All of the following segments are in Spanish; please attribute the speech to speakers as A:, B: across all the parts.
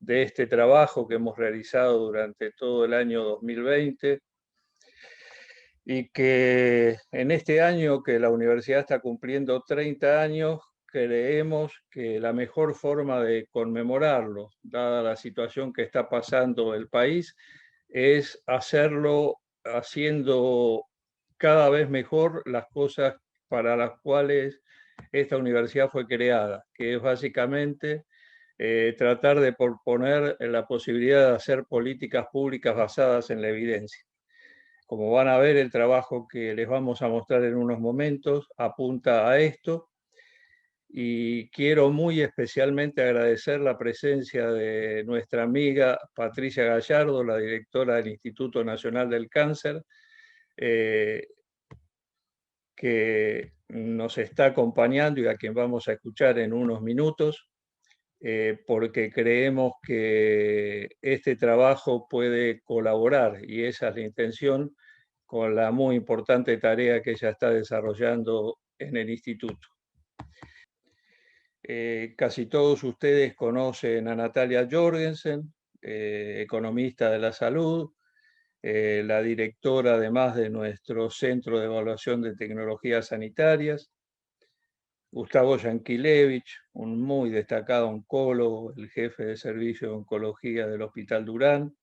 A: de este trabajo que hemos realizado durante todo el año 2020 y que en este año que la universidad está cumpliendo 30 años, creemos que la mejor forma de conmemorarlo, dada la situación que está pasando el país, es hacerlo haciendo cada vez mejor las cosas para las cuales esta universidad fue creada, que es básicamente tratar de proponer la posibilidad de hacer políticas públicas basadas en la evidencia. Como van a ver, el trabajo que les vamos a mostrar en unos momentos apunta a esto, y quiero muy especialmente agradecer la presencia de nuestra amiga Patricia Gallardo, la directora del Instituto Nacional del Cáncer, que nos está acompañando y a quien vamos a escuchar en unos minutos, porque creemos que este trabajo puede colaborar, y esa es la intención, con la muy importante tarea que ella está desarrollando en el instituto. Casi todos ustedes conocen a Natalia Jorgensen, economista de la salud, la directora además de nuestro Centro de Evaluación de Tecnologías Sanitarias, Gustavo Yankelevich, un muy destacado oncólogo, el jefe de servicio de oncología del Hospital Durán,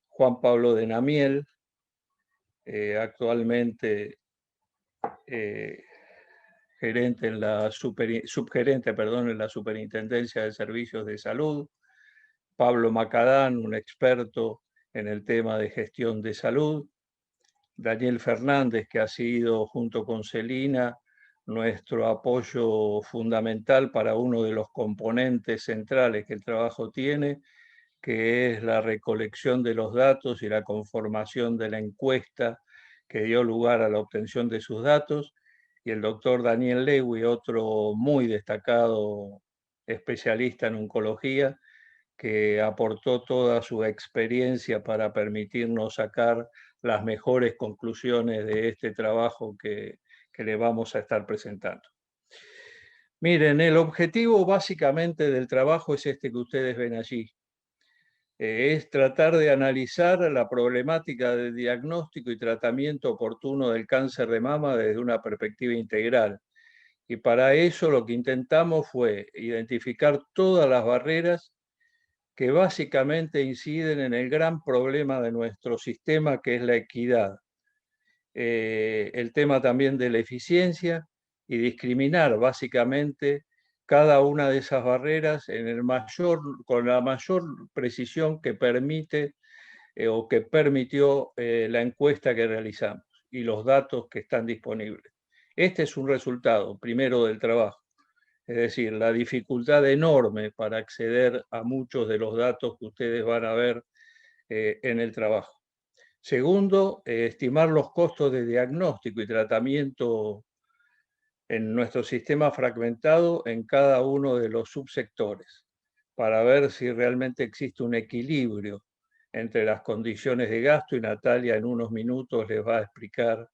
A: Juan Pablo de Namiel, actualmente gerente en la subgerente en la Superintendencia de Servicios de Salud, Pablo Macadán, un experto en el tema de gestión de salud, Daniel Fernández, que ha sido junto con Celina nuestro apoyo fundamental para uno de los componentes centrales que el trabajo tiene, que es la recolección de los datos y la conformación de la encuesta que dio lugar a la obtención de sus datos, y el doctor Daniel Lewy, otro muy destacado especialista en oncología, que aportó toda su experiencia para permitirnos sacar las mejores conclusiones de este trabajo que le vamos a estar presentando. Miren, el objetivo básicamente del trabajo es este que ustedes ven allí. Es tratar de analizar la problemática de diagnóstico y tratamiento oportuno del cáncer de mama desde una perspectiva integral. Y para eso lo que intentamos fue identificar todas las barreras que básicamente inciden en el gran problema de nuestro sistema, que es la equidad. El tema también de la eficiencia y discriminar básicamente cada una de esas barreras con la mayor precisión que permite o que permitió la encuesta que realizamos y los datos que están disponibles. Este es un resultado, primero, del trabajo. Es decir, la dificultad enorme para acceder a muchos de los datos que ustedes van a ver en el trabajo. Segundo, estimar los costos de diagnóstico y tratamiento en nuestro sistema fragmentado en cada uno de los subsectores, para ver si realmente existe un equilibrio entre las condiciones de gasto, y Natalia en unos minutos les va a explicar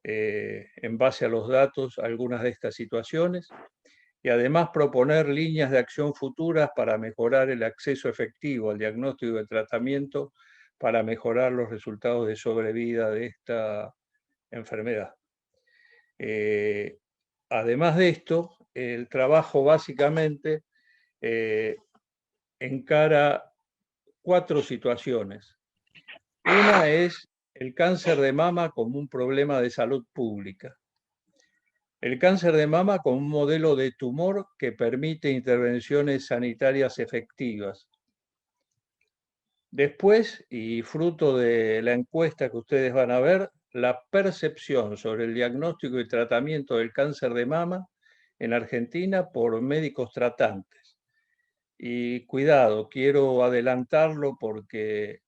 A: en base a los datos algunas de estas situaciones, y además proponer líneas de acción futuras para mejorar el acceso efectivo al diagnóstico y al tratamiento, para mejorar los resultados de sobrevida de esta enfermedad. Además de esto, el trabajo básicamente encara 4 situaciones. Una es el cáncer de mama como un problema de salud pública. El cáncer de mama como un modelo de tumor que permite intervenciones sanitarias efectivas. Después, y fruto de la encuesta que ustedes van a ver, la percepción sobre el diagnóstico y tratamiento del cáncer de mama en Argentina por médicos tratantes. Y cuidado, quiero adelantarlo porque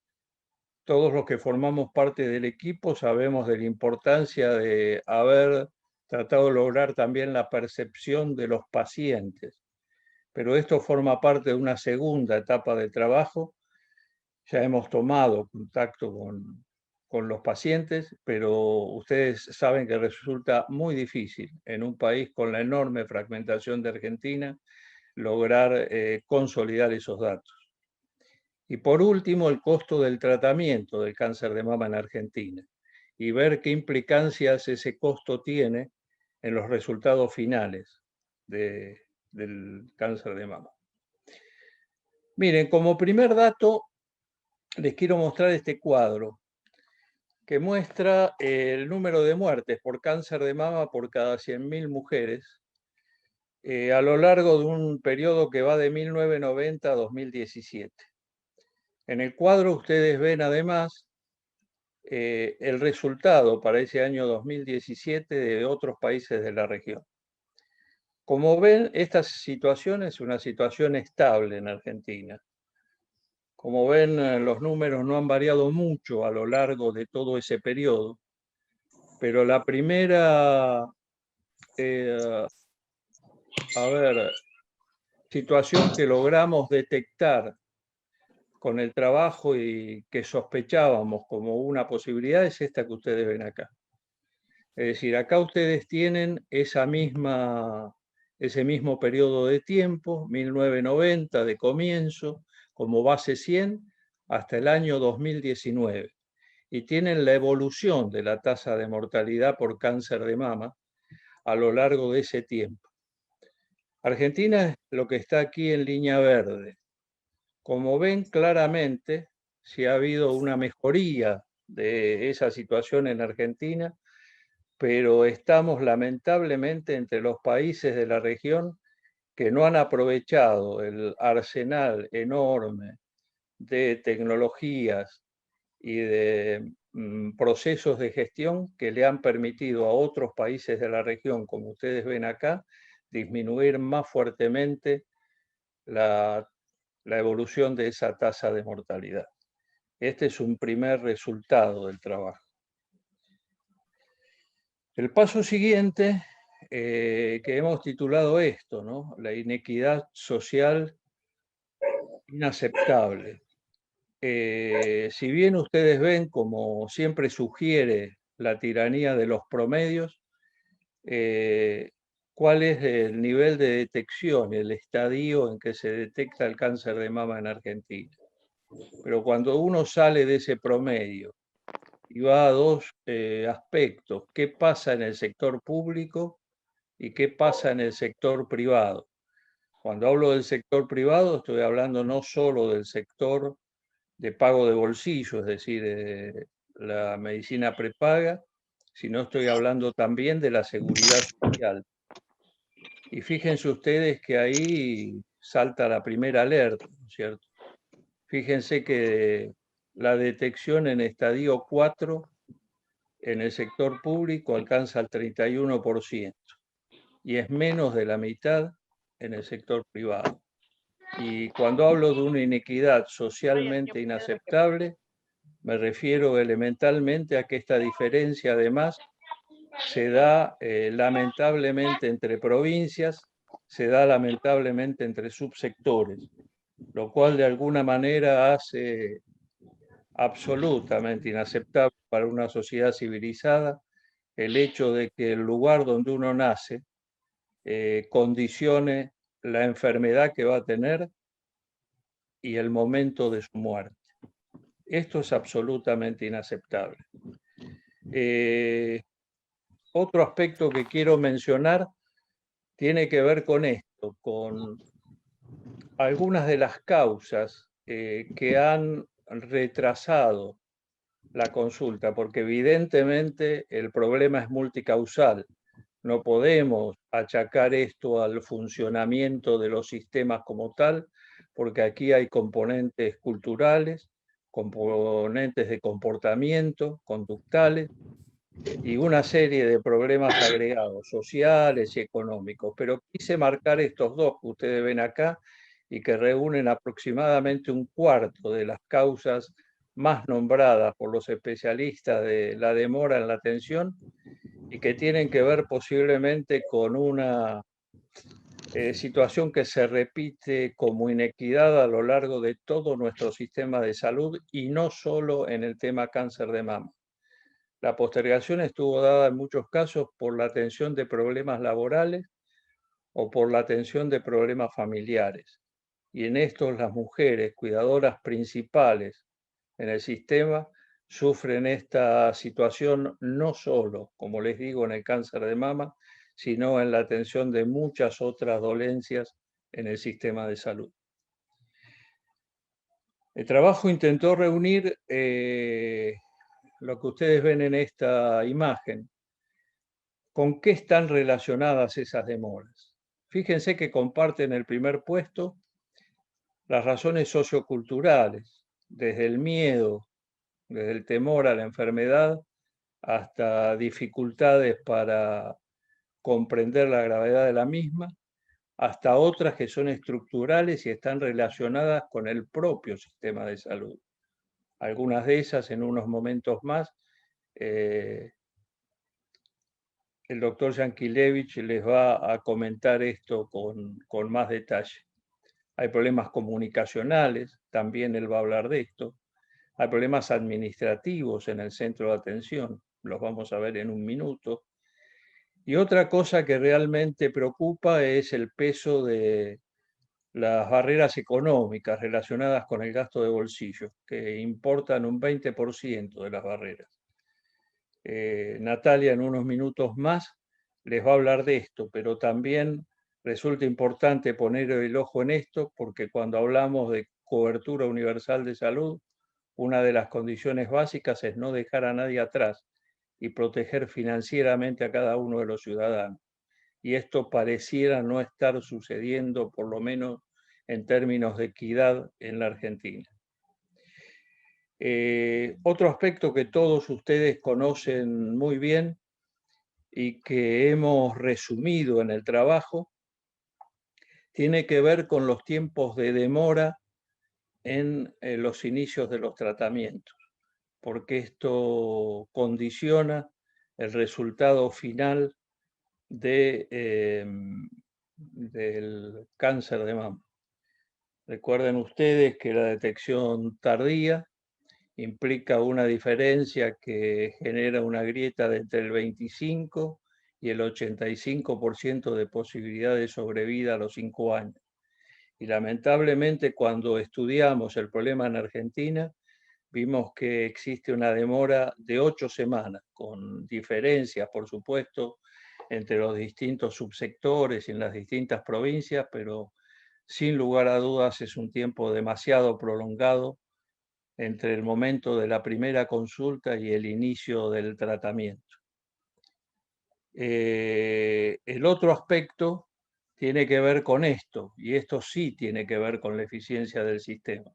A: todos los que formamos parte del equipo sabemos de la importancia de haber tratado de lograr también la percepción de los pacientes. Pero esto forma parte de una segunda etapa de trabajo. Ya hemos tomado contacto con los pacientes, pero ustedes saben que resulta muy difícil en un país con la enorme fragmentación de Argentina lograr consolidar esos datos. Y por último, el costo del tratamiento del cáncer de mama en Argentina y ver qué implicancias ese costo tiene en los resultados finales del cáncer de mama. Miren, como primer dato, les quiero mostrar este cuadro que muestra el número de muertes por cáncer de mama por cada 100.000 mujeres a lo largo de un periodo que va de 1990 a 2017. En el cuadro ustedes ven además el resultado para ese año 2017 de otros países de la región. Como ven, esta situación es una situación estable en Argentina. Como ven, los números no han variado mucho a lo largo de todo ese periodo, pero la primera situación que logramos detectar con el trabajo y que sospechábamos como una posibilidad es esta que ustedes ven acá. Es decir, acá ustedes tienen ese mismo periodo de tiempo, 1990 de comienzo, como base 100, hasta el año 2019. Y tienen la evolución de la tasa de mortalidad por cáncer de mama a lo largo de ese tiempo. Argentina es lo que está aquí en línea verde. Como ven claramente, si ha habido una mejoría de esa situación en Argentina, pero estamos lamentablemente entre los países de la región que no han aprovechado el arsenal enorme de tecnologías y de procesos de gestión que le han permitido a otros países de la región, como ustedes ven acá, disminuir más fuertemente la evolución de esa tasa de mortalidad. Este es un primer resultado del trabajo. El paso siguiente, que hemos titulado esto, ¿no? La inequidad social inaceptable. Si bien ustedes ven, como siempre sugiere la tiranía de los promedios, cuál es el nivel de detección, el estadio en que se detecta el cáncer de mama en Argentina. Pero cuando uno sale de ese promedio y va a dos aspectos, ¿qué pasa en el sector público y qué pasa en el sector privado? Cuando hablo del sector privado, estoy hablando no solo del sector de pago de bolsillo, es decir, la medicina prepaga, sino estoy hablando también de la seguridad social. Y fíjense ustedes que ahí salta la primera alerta, ¿no es cierto? Fíjense que la detección en estadio 4 en el sector público alcanza el 31% y es menos de la mitad en el sector privado. Y cuando hablo de una inequidad socialmente inaceptable, me refiero elementalmente a que esta diferencia además se da lamentablemente entre provincias, se da lamentablemente entre subsectores, lo cual de alguna manera hace absolutamente inaceptable para una sociedad civilizada el hecho de que el lugar donde uno nace condicione la enfermedad que va a tener y el momento de su muerte. Esto es absolutamente inaceptable. Otro aspecto que quiero mencionar tiene que ver con esto, con algunas de las causas que han retrasado la consulta, porque evidentemente el problema es multicausal. No podemos achacar esto al funcionamiento de los sistemas como tal, porque aquí hay componentes culturales, componentes de comportamiento, conductales, y una serie de problemas agregados, sociales y económicos. Pero quise marcar estos dos que ustedes ven acá y que reúnen aproximadamente un cuarto de las causas más nombradas por los especialistas de la demora en la atención y que tienen que ver posiblemente con una situación que se repite como inequidad a lo largo de todo nuestro sistema de salud y no solo en el tema cáncer de mama. La postergación estuvo dada en muchos casos por la atención de problemas laborales o por la atención de problemas familiares. y en estos las mujeres, cuidadoras principales en el sistema, sufren esta situación no solo, como les digo, en el cáncer de mama, sino en la atención de muchas otras dolencias en el sistema de salud. El trabajo intentó reunir lo que ustedes ven en esta imagen. ¿Con qué están relacionadas esas demoras? Fíjense que comparten el primer puesto las razones socioculturales, desde el miedo, desde el temor a la enfermedad, hasta dificultades para comprender la gravedad de la misma, hasta otras que son estructurales y están relacionadas con el propio sistema de salud. Algunas de esas en unos momentos más, el doctor Yankelevich les va a comentar esto con más detalle. Hay problemas comunicacionales, también él va a hablar de esto. Hay problemas administrativos en el centro de atención, los vamos a ver en un minuto. Y otra cosa que realmente preocupa es el peso de las barreras económicas relacionadas con el gasto de bolsillo, que importan un 20% de las barreras. Natalia en unos minutos más les va a hablar de esto, pero también resulta importante poner el ojo en esto porque cuando hablamos de cobertura universal de salud, una de las condiciones básicas es no dejar a nadie atrás y proteger financieramente a cada uno de los ciudadanos. Y esto pareciera no estar sucediendo, por lo menos en términos de equidad en la Argentina. Otro aspecto que todos ustedes conocen muy bien y que hemos resumido en el trabajo tiene que ver con los tiempos de demora en los inicios de los tratamientos, porque esto condiciona el resultado final del cáncer de mama. Recuerden ustedes que la detección tardía implica una diferencia que genera una grieta de entre el 25 y el 85% de posibilidad de sobrevida a los 5 años. Y lamentablemente cuando estudiamos el problema en Argentina, vimos que existe una demora de 8 semanas, con diferencias, por supuesto, entre los distintos subsectores y en las distintas provincias, pero sin lugar a dudas es un tiempo demasiado prolongado entre el momento de la primera consulta y el inicio del tratamiento. El otro aspecto tiene que ver con esto, y esto sí tiene que ver con la eficiencia del sistema.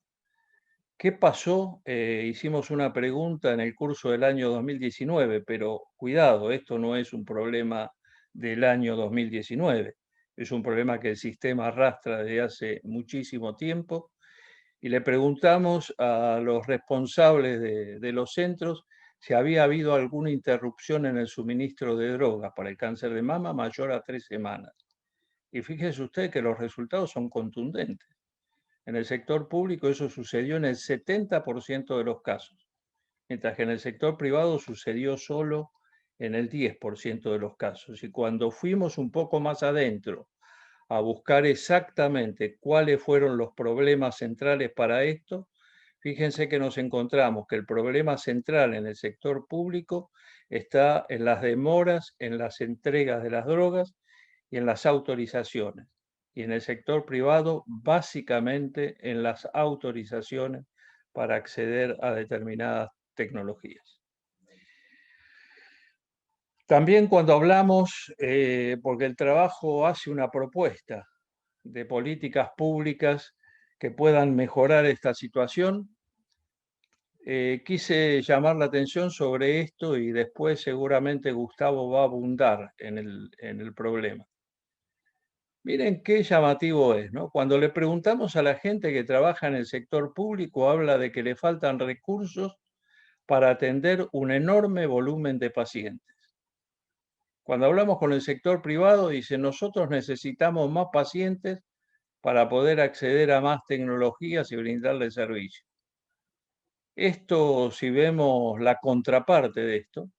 A: ¿Qué pasó? Hicimos una pregunta en el curso del año 2019, pero cuidado, esto no es un problema del año 2019, es un problema que el sistema arrastra desde hace muchísimo tiempo y le preguntamos a los responsables de los centros si había habido alguna interrupción en el suministro de drogas para el cáncer de mama mayor a 3 semanas. Y fíjese usted que los resultados son contundentes. En el sector público eso sucedió en el 70% de los casos, mientras que en el sector privado sucedió solo en el 10% de los casos. Y cuando fuimos un poco más adentro a buscar exactamente cuáles fueron los problemas centrales para esto, fíjense que nos encontramos que el problema central en el sector público está en las demoras, en las entregas de las drogas y en las autorizaciones. Y en el sector privado, básicamente en las autorizaciones para acceder a determinadas tecnologías. También cuando hablamos, porque el trabajo hace una propuesta de políticas públicas que puedan mejorar esta situación, quise llamar la atención sobre esto y después seguramente Gustavo va a abundar en el problema. Miren qué llamativo es, ¿no? Cuando le preguntamos a la gente que trabaja en el sector público, habla de que le faltan recursos para atender un enorme volumen de pacientes. Cuando hablamos con el sector privado, dice, nosotros necesitamos más pacientes para poder acceder a más tecnologías y brindarle servicio. Esto, si vemos la contraparte de esto,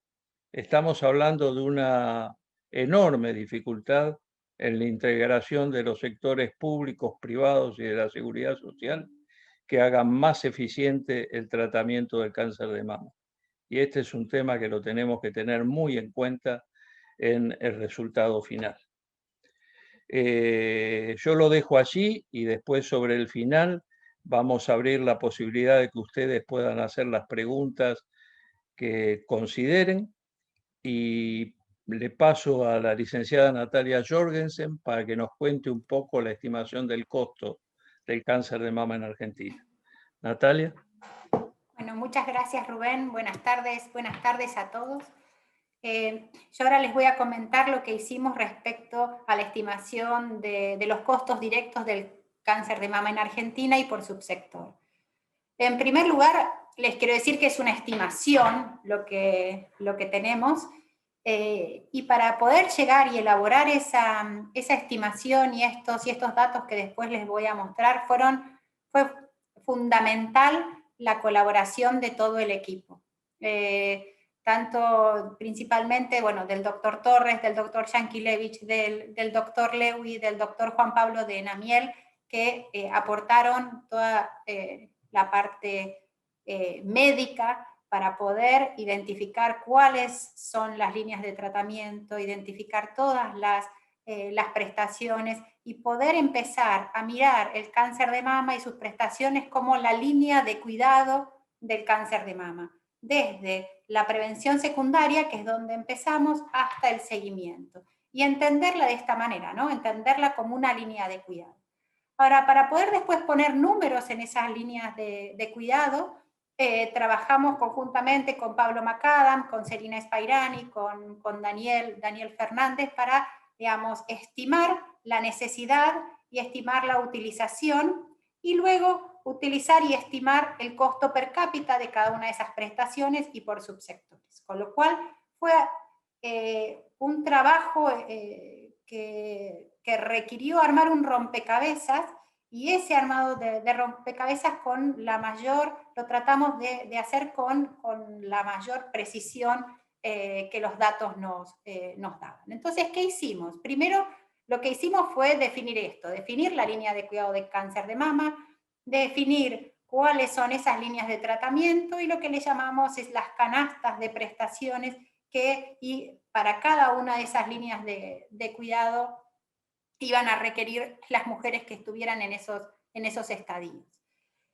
A: estamos hablando de una enorme dificultad en la integración de los sectores públicos, privados y de la seguridad social que hagan más eficiente el tratamiento del cáncer de mama. Y este es un tema que lo tenemos que tener muy en cuenta en el resultado final. Yo lo dejo allí y después sobre el final vamos a abrir la posibilidad de que ustedes puedan hacer las preguntas que consideren y le paso a la licenciada Natalia Jorgensen para que nos cuente un poco la estimación del costo del cáncer de mama en Argentina. Natalia.
B: Bueno, muchas gracias Rubén, buenas tardes a todos. Yo ahora les voy a comentar lo que hicimos respecto a la estimación de los costos directos del cáncer de mama en Argentina y por subsector. En primer lugar, les quiero decir que es una estimación lo que tenemos, y para poder llegar y elaborar esa estimación y estos datos que después les voy a mostrar, fue fundamental la colaboración de todo el equipo. Tanto principalmente, bueno, del doctor Torres, del doctor Yankelevich, del doctor Lewy, del doctor Juan Pablo de Namiel, que aportaron toda la parte médica para poder identificar cuáles son las líneas de tratamiento, identificar todas las prestaciones y poder empezar a mirar el cáncer de mama y sus prestaciones como la línea de cuidado del cáncer de mama, desde la prevención secundaria, que es donde empezamos, hasta el seguimiento. Y entenderla de esta manera, ¿no? Entenderla como una línea de cuidado. Ahora, para poder después poner números en esas líneas de cuidado, trabajamos conjuntamente con Pablo Macadam, con Celina Spairani, con Daniel Fernández para, digamos, estimar la necesidad y estimar la utilización y luego utilizar y estimar el costo per cápita de cada una de esas prestaciones y por subsectores. Con lo cual fue un trabajo que requirió armar un rompecabezas, y ese armado de rompecabezas lo tratamos de hacer con la mayor precisión que los datos nos daban. Entonces, ¿qué hicimos? Primero, lo que hicimos fue definir la línea de cuidado de cáncer de mama, definir cuáles son esas líneas de tratamiento y lo que le llamamos es las canastas de prestaciones y para cada una de esas líneas de cuidado iban a requerir las mujeres que estuvieran en esos estadios.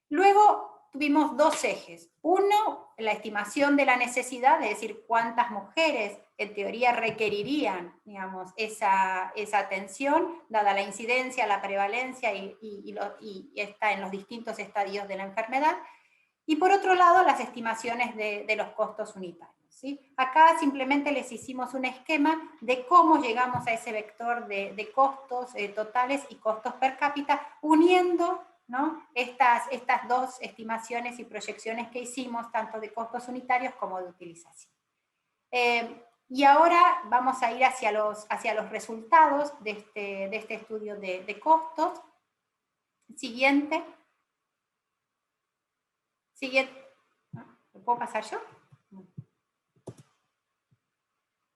B: Luego tuvimos dos ejes. Uno, la estimación de la necesidad, es decir, cuántas mujeres en teoría requerirían, digamos, esa atención, dada la incidencia, la prevalencia y está en los distintos estadios de la enfermedad. Y por otro lado, las estimaciones de los costos unitarios. ¿Sí? Acá simplemente les hicimos un esquema de cómo llegamos a ese vector de costos totales y costos per cápita, uniendo, ¿no?, estas dos estimaciones y proyecciones que hicimos, tanto de costos unitarios como de utilización. Y ahora vamos a ir hacia los resultados de este estudio de costos. Siguiente. ¿Lo puedo pasar yo?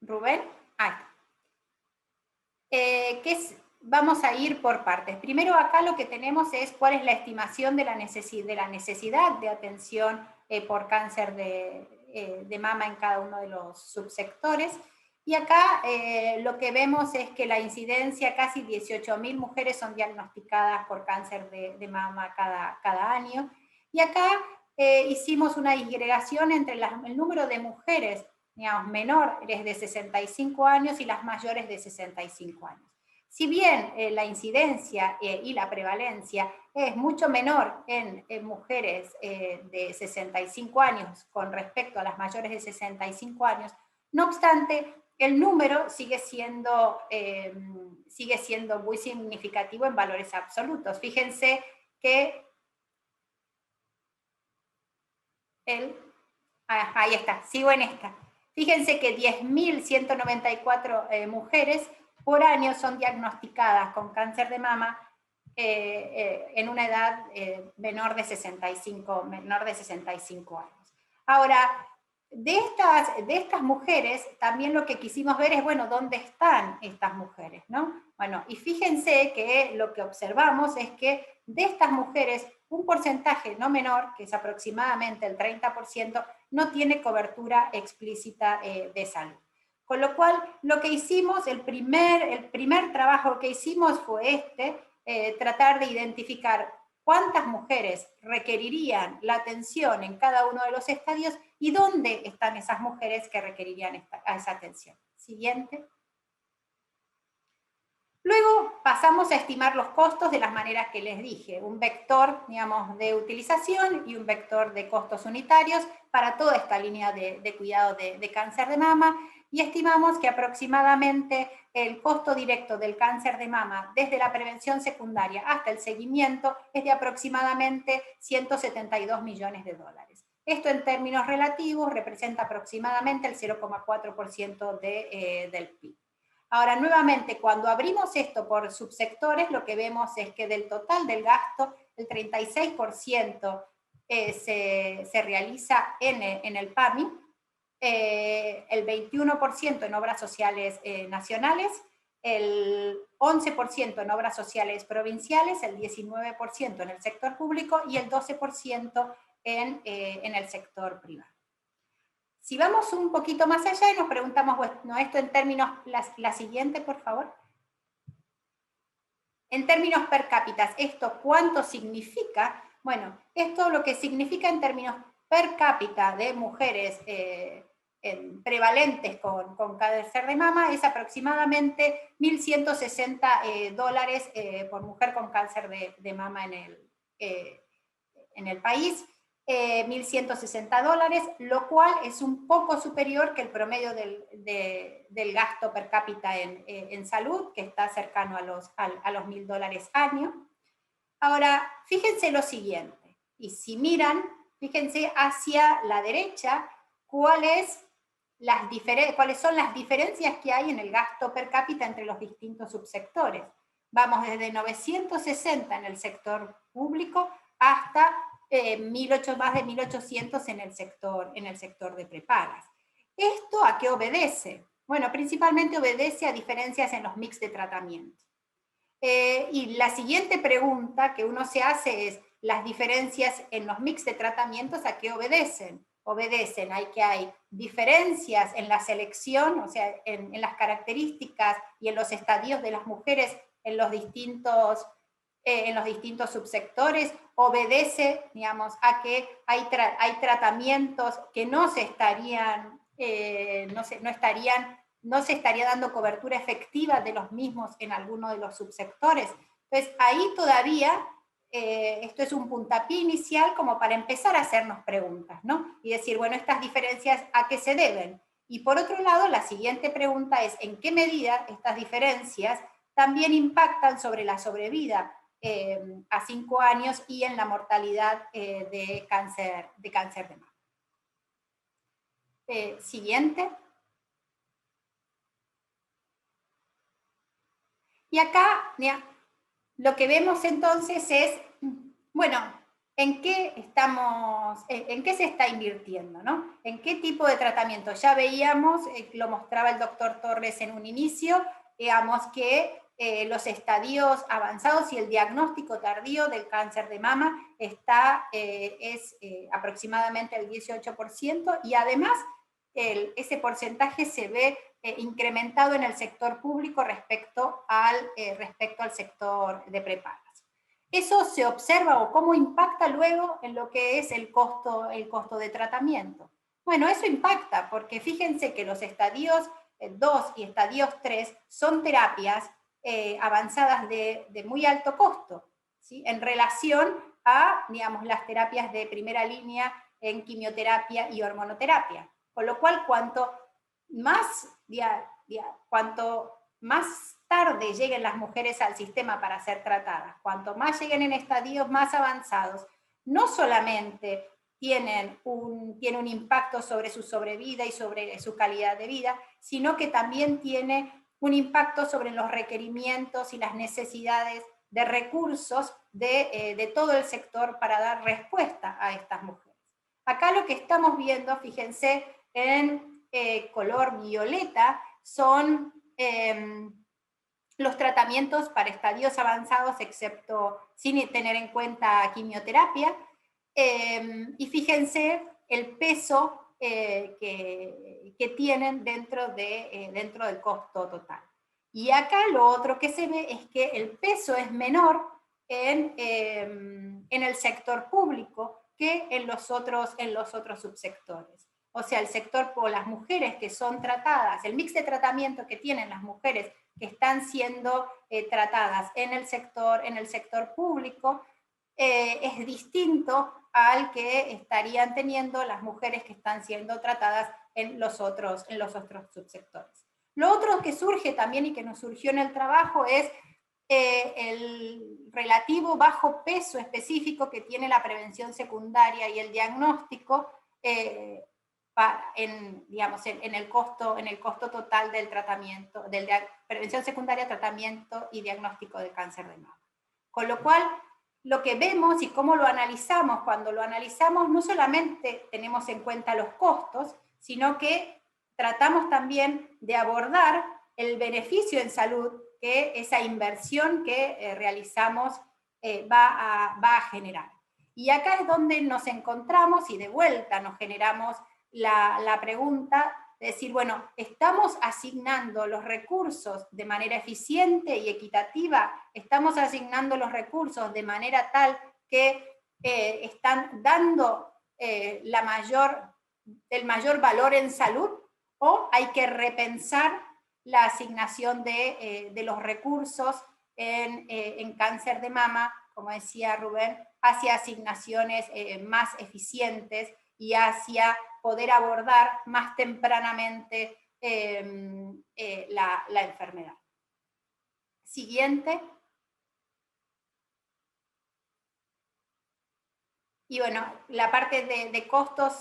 B: Rubén, vamos a ir por partes. Primero acá lo que tenemos es cuál es la estimación de la necesidad de atención por cáncer de mama en cada uno de los subsectores. Y acá lo que vemos es que la incidencia, casi 18.000 mujeres son diagnosticadas por cáncer de mama cada año. Y acá hicimos una disgregación entre el número de mujeres, digamos, menores de 65 años y las mayores de 65 años. Si bien la incidencia y la prevalencia es mucho menor en mujeres de 65 años con respecto a las mayores de 65 años, no obstante, el número sigue siendo muy significativo en valores absolutos. Fíjense que ahí está, sigo en esta. Fíjense que 10.194 mujeres por año son diagnosticadas con cáncer de mama en una edad menor de 65 años. Ahora, de estas mujeres, también lo que quisimos ver es, bueno, ¿dónde están estas mujeres, no? Bueno, y fíjense que lo que observamos es que de estas mujeres, un porcentaje no menor, que es aproximadamente el 30%, no tiene cobertura explícita de salud. Con lo cual, lo que hicimos, el primer trabajo que hicimos fue tratar de identificar cuántas mujeres requerirían la atención en cada uno de los estadios y dónde están esas mujeres que requerirían esa atención. Siguiente. Luego pasamos a estimar los costos de las maneras que les dije, un vector, digamos, de utilización y un vector de costos unitarios para toda esta línea de cuidado de cáncer de mama, y estimamos que aproximadamente el costo directo del cáncer de mama desde la prevención secundaria hasta el seguimiento es de aproximadamente 172 millones de dólares. Esto en términos relativos representa aproximadamente el 0,4% del PIB. Ahora, nuevamente, cuando abrimos esto por subsectores, lo que vemos es que del total del gasto, el 36% se realiza en el PAMI, el 21% en obras sociales nacionales, el 11% en obras sociales provinciales, el 19% en el sector público y el 12% en el sector privado. Si vamos un poquito más allá y nos preguntamos, bueno, esto en términos, la siguiente, por favor. En términos per cápita, ¿esto cuánto significa? Bueno, esto lo que significa en términos per cápita de mujeres prevalentes con cáncer de mama es aproximadamente $1.160 por mujer con cáncer de mama en el país. $1.160, lo cual es un poco superior que el promedio del gasto per cápita en salud, que está cercano a los $1.000 año. Ahora, fíjense lo siguiente, y si miran, fíjense hacia la derecha, cuáles son las diferencias que hay en el gasto per cápita entre los distintos subsectores. Vamos desde 960 en el sector público hasta más de 1.800 en el sector de prepagas. ¿Esto a qué obedece? Bueno, principalmente obedece a diferencias en los mix de tratamiento. Y la siguiente pregunta que uno se hace es, ¿las diferencias en los mix de tratamientos a qué obedecen? Obedecen a que hay diferencias en la selección, o sea, en las características y en los estadios de las mujeres en los distintos subsectores, obedece, digamos, a que hay tratamientos que no se estaría dando cobertura efectiva de los mismos en alguno de los subsectores. Entonces, ahí todavía, esto es un puntapié inicial como para empezar a hacernos preguntas, ¿no? Y decir, bueno, estas diferencias, ¿a qué se deben? Y por otro lado, la siguiente pregunta es, ¿en qué medida estas diferencias también impactan sobre la sobrevida a 5 años y en la mortalidad de cáncer de mama? Siguiente. Y acá lo que vemos entonces es, bueno, ¿en qué se está invirtiendo, ¿no? ¿En qué tipo de tratamiento? Ya veíamos, lo mostraba el doctor Torres en un inicio, digamos que los estadios avanzados y el diagnóstico tardío del cáncer de mama es aproximadamente el 18%, y además ese porcentaje se ve incrementado en el sector público respecto al sector de prepagas. ¿Eso se observa o cómo impacta luego en lo que es el costo de tratamiento? Bueno, eso impacta porque fíjense que los estadios 2 y estadios 3 son terapias avanzadas de muy alto costo, ¿sí? En relación a, digamos, las terapias de primera línea en quimioterapia y hormonoterapia. Con lo cual, cuanto más tarde lleguen las mujeres al sistema para ser tratadas, cuanto más lleguen en estadios más avanzados, no solamente tiene un impacto sobre su sobrevida y sobre su calidad de vida, sino que también tiene un impacto sobre los requerimientos y las necesidades de recursos de todo el sector para dar respuesta a estas mujeres. Acá lo que estamos viendo, fíjense, En color violeta son los tratamientos para estadios avanzados, excepto sin tener en cuenta quimioterapia. Y fíjense el peso que tienen dentro del costo total. Y acá lo otro que se ve es que el peso es menor en el sector público que en los otros subsectores. O sea, el sector por las mujeres que son tratadas, el mix de tratamiento que tienen las mujeres que están siendo tratadas en el sector público es distinto al que estarían teniendo las mujeres que están siendo tratadas en los otros subsectores. Lo otro que surge también y que nos surgió en el trabajo es el relativo bajo peso específico que tiene la prevención secundaria y el diagnóstico en el costo total del tratamiento, de prevención secundaria, tratamiento y diagnóstico de cáncer de mama. Con lo cual, lo que vemos y cómo lo analizamos, cuando lo analizamos, no solamente tenemos en cuenta los costos, sino que tratamos también de abordar el beneficio en salud que esa inversión que realizamos va a generar. Y acá es donde nos encontramos y de vuelta nos generamos la pregunta de decir, bueno, ¿estamos asignando los recursos de manera eficiente y equitativa? ¿Estamos asignando los recursos de manera tal que están dando el mayor valor en salud? ¿O hay que repensar la asignación de los recursos en cáncer de mama, como decía Rubén, hacia asignaciones más eficientes y hacia poder abordar más tempranamente la enfermedad? Siguiente. Y bueno, la parte de costos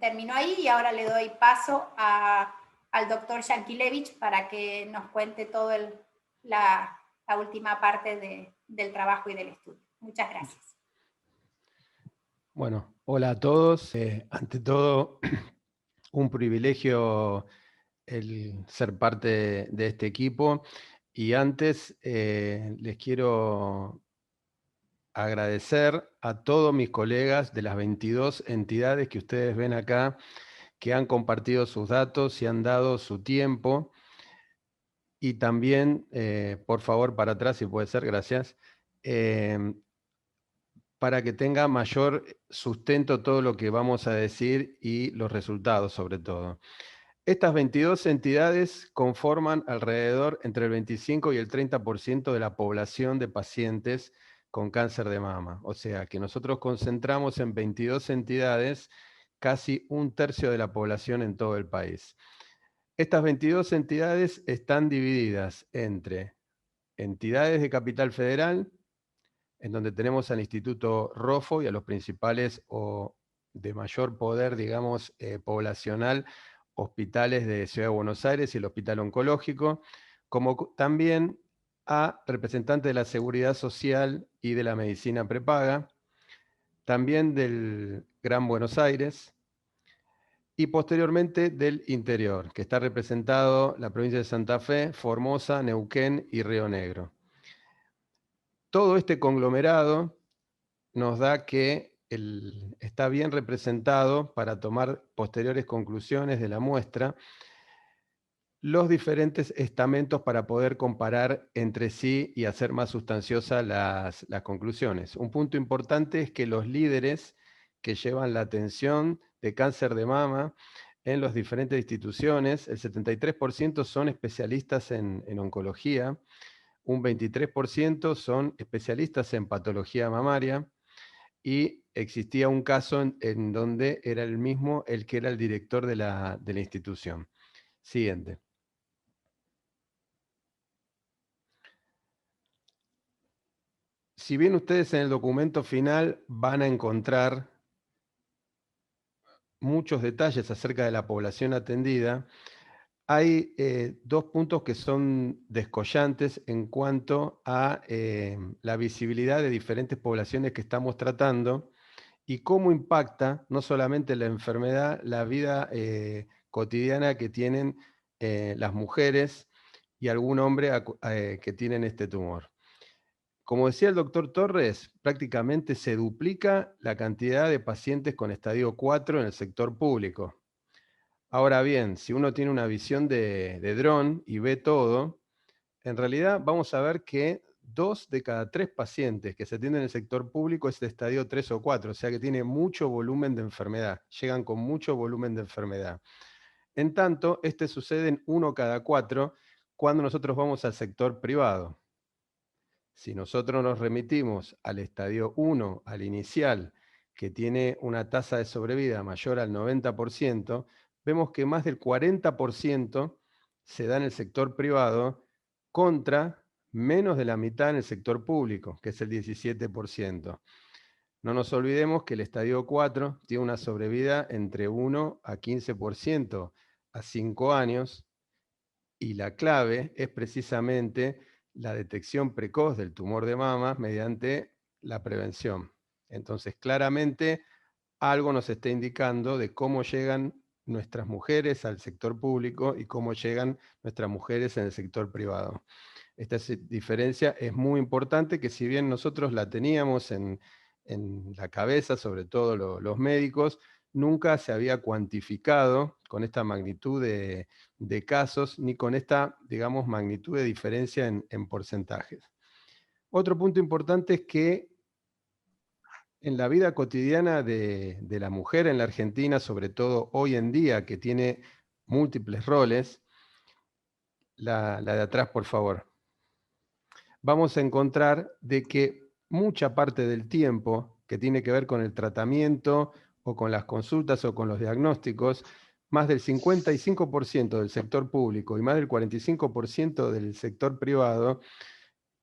B: terminó ahí y ahora le doy paso al doctor Yankelevich para que nos cuente toda la última parte del trabajo y del estudio. Muchas gracias.
C: Bueno, hola a todos. Ante todo, un privilegio el ser parte de este equipo. Y antes les quiero agradecer a todos mis colegas de las 22 entidades que ustedes ven acá, que han compartido sus datos y han dado su tiempo. Y también, por favor, para atrás, si puede ser, gracias, para que tenga mayor sustento todo lo que vamos a decir y los resultados sobre todo. Estas 22 entidades conforman alrededor entre el 25 y el 30% de la población de pacientes con cáncer de mama. O sea, que nosotros concentramos en 22 entidades casi un tercio de la población en todo el país. Estas 22 entidades están divididas entre entidades de Capital Federal, en donde tenemos al Instituto Rofo y a los principales o de mayor poder, digamos, poblacional, hospitales de Ciudad de Buenos Aires y el Hospital Oncológico, como también a representantes de la Seguridad Social y de la Medicina Prepaga, también del Gran Buenos Aires, y posteriormente del interior, que está representado la provincia de Santa Fe, Formosa, Neuquén y Río Negro. Todo este conglomerado nos da que está bien representado para tomar posteriores conclusiones de la muestra los diferentes estamentos para poder comparar entre sí y hacer más sustanciosas las conclusiones. Un punto importante es que los líderes que llevan la atención de cáncer de mama en las diferentes instituciones, el 73% son especialistas en oncología, un 23% son especialistas en patología mamaria, y existía un caso en donde era el mismo el que era el director de la institución. Siguiente. Si bien ustedes en el documento final van a encontrar muchos detalles acerca de la población atendida, hay dos puntos que son descollantes en cuanto a la visibilidad de diferentes poblaciones que estamos tratando y cómo impacta no solamente la enfermedad, la vida cotidiana que tienen las mujeres y algún hombre que tienen este tumor. Como decía el doctor Torres, prácticamente se duplica la cantidad de pacientes con estadio 4 en el sector público. Ahora bien, si uno tiene una visión de dron y ve todo, en realidad vamos a ver que 2 de cada 3 pacientes que se atienden en el sector público es de estadio 3 o 4, o sea que tiene mucho volumen de enfermedad, llegan con mucho volumen de enfermedad. En tanto, este sucede en 1 cada 4 cuando nosotros vamos al sector privado. Si nosotros nos remitimos al estadio 1, al inicial, que tiene una tasa de sobrevida mayor al 90%, vemos que más del 40% se da en el sector privado contra menos de la mitad en el sector público, que es el 17%. No nos olvidemos que el estadio 4 tiene una sobrevida entre 1 a 15% a 5 años, y la clave es precisamente la detección precoz del tumor de mama mediante la prevención. Entonces, claramente, algo nos está indicando de cómo llegan nuestras mujeres al sector público y cómo llegan nuestras mujeres en el sector privado. Esta diferencia es muy importante, que si bien nosotros la teníamos en la cabeza, sobre todo los médicos, nunca se había cuantificado con esta magnitud de casos, ni con esta, digamos, magnitud de diferencia en porcentajes. Otro punto importante es que en la vida cotidiana de la mujer en la Argentina, sobre todo hoy en día, que tiene múltiples roles, la de atrás, por favor, vamos a encontrar de que mucha parte del tiempo que tiene que ver con el tratamiento o con las consultas o con los diagnósticos, más del 55% del sector público y más del 45% del sector privado,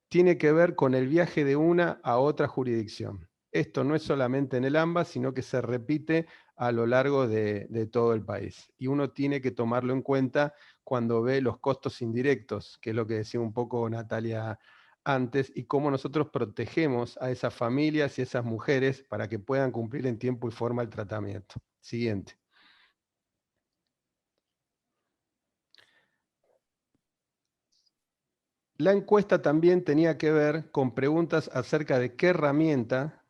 C: tiene que ver con el viaje de una a otra jurisdicción. Esto no es solamente en el AMBA, sino que se repite a lo largo de todo el país. Y uno tiene que tomarlo en cuenta cuando ve los costos indirectos, que es lo que decía un poco Natalia antes, y cómo nosotros protegemos a esas familias y esas mujeres para que puedan cumplir en tiempo y forma el tratamiento. Siguiente. La encuesta también tenía que ver con preguntas acerca de qué herramienta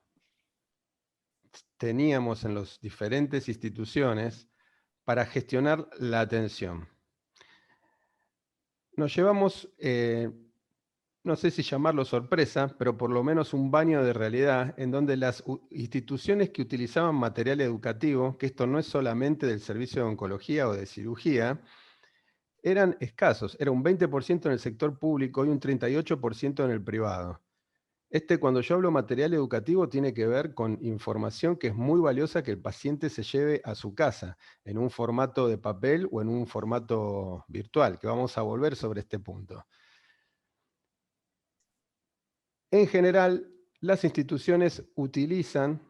C: teníamos en las diferentes instituciones para gestionar la atención. Nos llevamos, no sé si llamarlo sorpresa, pero por lo menos un baño de realidad en donde las instituciones que utilizaban material educativo, que esto no es solamente del servicio de oncología o de cirugía, eran escasos. Era un 20% en el sector público y un 38% en el privado. Cuando yo hablo material educativo, tiene que ver con información que es muy valiosa que el paciente se lleve a su casa, en un formato de papel o en un formato virtual, que vamos a volver sobre este punto. En general, las instituciones utilizan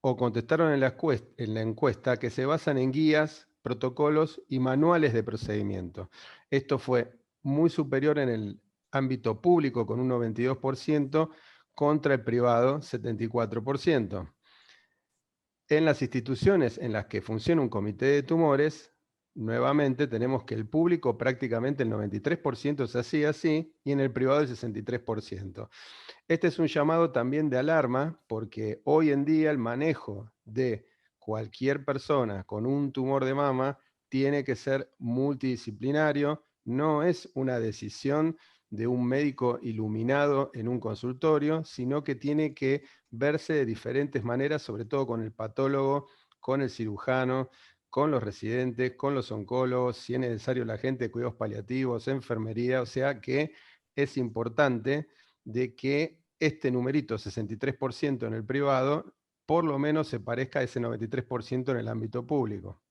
C: o contestaron en la encuesta que se basan en guías, protocolos y manuales de procedimiento. Esto fue muy superior en el ámbito público con un 92%, contra el privado 74%. En las instituciones en las que funciona un comité de tumores, nuevamente tenemos que el público prácticamente el 93% se hacía así y en el privado el 63%. Este es un llamado también de alarma porque hoy en día el manejo de cualquier persona con un tumor de mama tiene que ser multidisciplinario, no es una decisión de un médico iluminado en un consultorio, sino que tiene que verse de diferentes maneras, sobre todo con el patólogo, con el cirujano, con los residentes, con los oncólogos, si es necesario la gente de cuidados paliativos, enfermería, o sea que es importante de que este numerito 63% en el privado por lo menos se parezca a ese 93% en el ámbito público.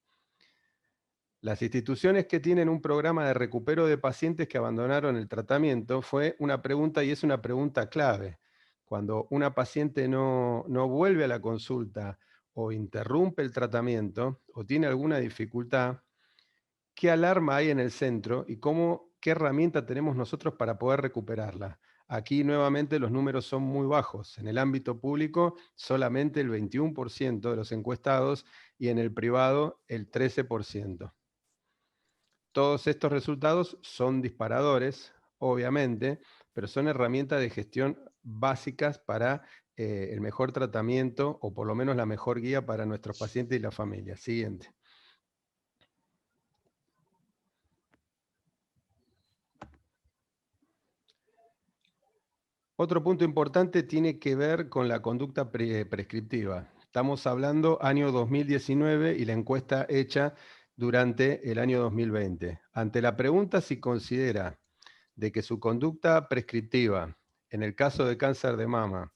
C: Las instituciones que tienen un programa de recupero de pacientes que abandonaron el tratamiento fue una pregunta y es una pregunta clave. Cuando una paciente no vuelve a la consulta o interrumpe el tratamiento o tiene alguna dificultad, ¿qué alarma hay en el centro y ¿qué herramienta tenemos nosotros para poder recuperarla? Aquí nuevamente los números son muy bajos. En el ámbito público solamente el 21% de los encuestados y en el privado el 13%. Todos estos resultados son disparadores, obviamente, pero son herramientas de gestión básicas para el mejor tratamiento o por lo menos la mejor guía para nuestros pacientes y la familia. Siguiente. Otro punto importante tiene que ver con la conducta prescriptiva. Estamos hablando año 2019 y la encuesta hecha durante el año 2020. Ante la pregunta si considera de que su conducta prescriptiva, en el caso de cáncer de mama,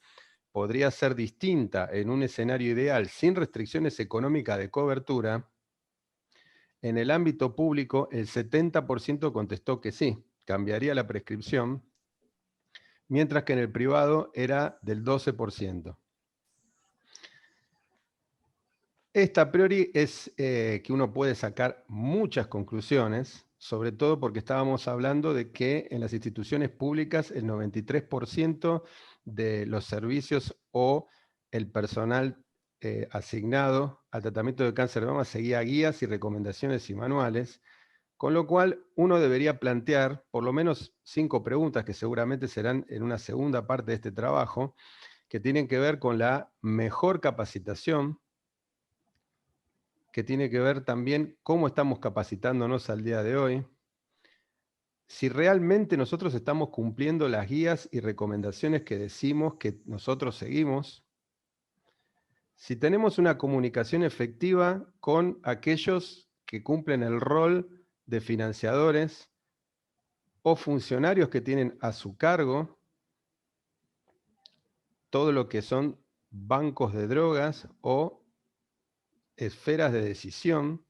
C: podría ser distinta en un escenario ideal sin restricciones económicas de cobertura, en el ámbito público el 70% contestó que sí, cambiaría la prescripción, mientras que en el privado era del 12%. Esta a priori es que uno puede sacar muchas conclusiones, sobre todo porque estábamos hablando de que en las instituciones públicas el 93% de los servicios o el personal asignado al tratamiento de cáncer de mama seguía guías y recomendaciones y manuales, con lo cual uno debería plantear por lo menos 5 preguntas que seguramente serán en una segunda parte de este trabajo, que tienen que ver con la mejor capacitación, que tiene que ver también cómo estamos capacitándonos al día de hoy, si realmente nosotros estamos cumpliendo las guías y recomendaciones que decimos que nosotros seguimos, si tenemos una comunicación efectiva con aquellos que cumplen el rol de financiadores o funcionarios que tienen a su cargo todo lo que son bancos de drogas o esferas de decisión.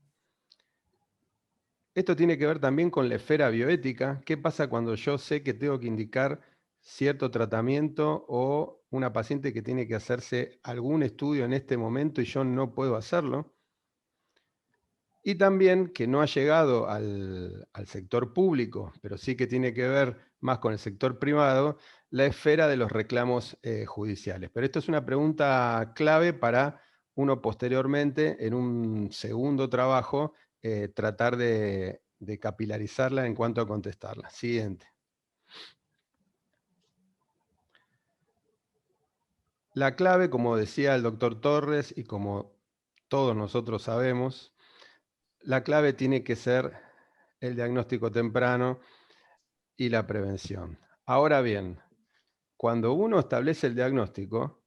C: Esto tiene que ver también con la esfera bioética. ¿Qué pasa cuando yo sé que tengo que indicar cierto tratamiento o una paciente que tiene que hacerse algún estudio en este momento y yo no puedo hacerlo? Y también que no ha llegado al sector público, pero sí que tiene que ver más con el sector privado, la esfera de los reclamos judiciales. Pero esto es una pregunta clave para uno posteriormente, en un segundo trabajo, tratar de capilarizarla en cuanto a contestarla. Siguiente. La clave, como decía el doctor Torres y como todos nosotros sabemos, la clave tiene que ser el diagnóstico temprano y la prevención. Ahora bien, cuando uno establece el diagnóstico,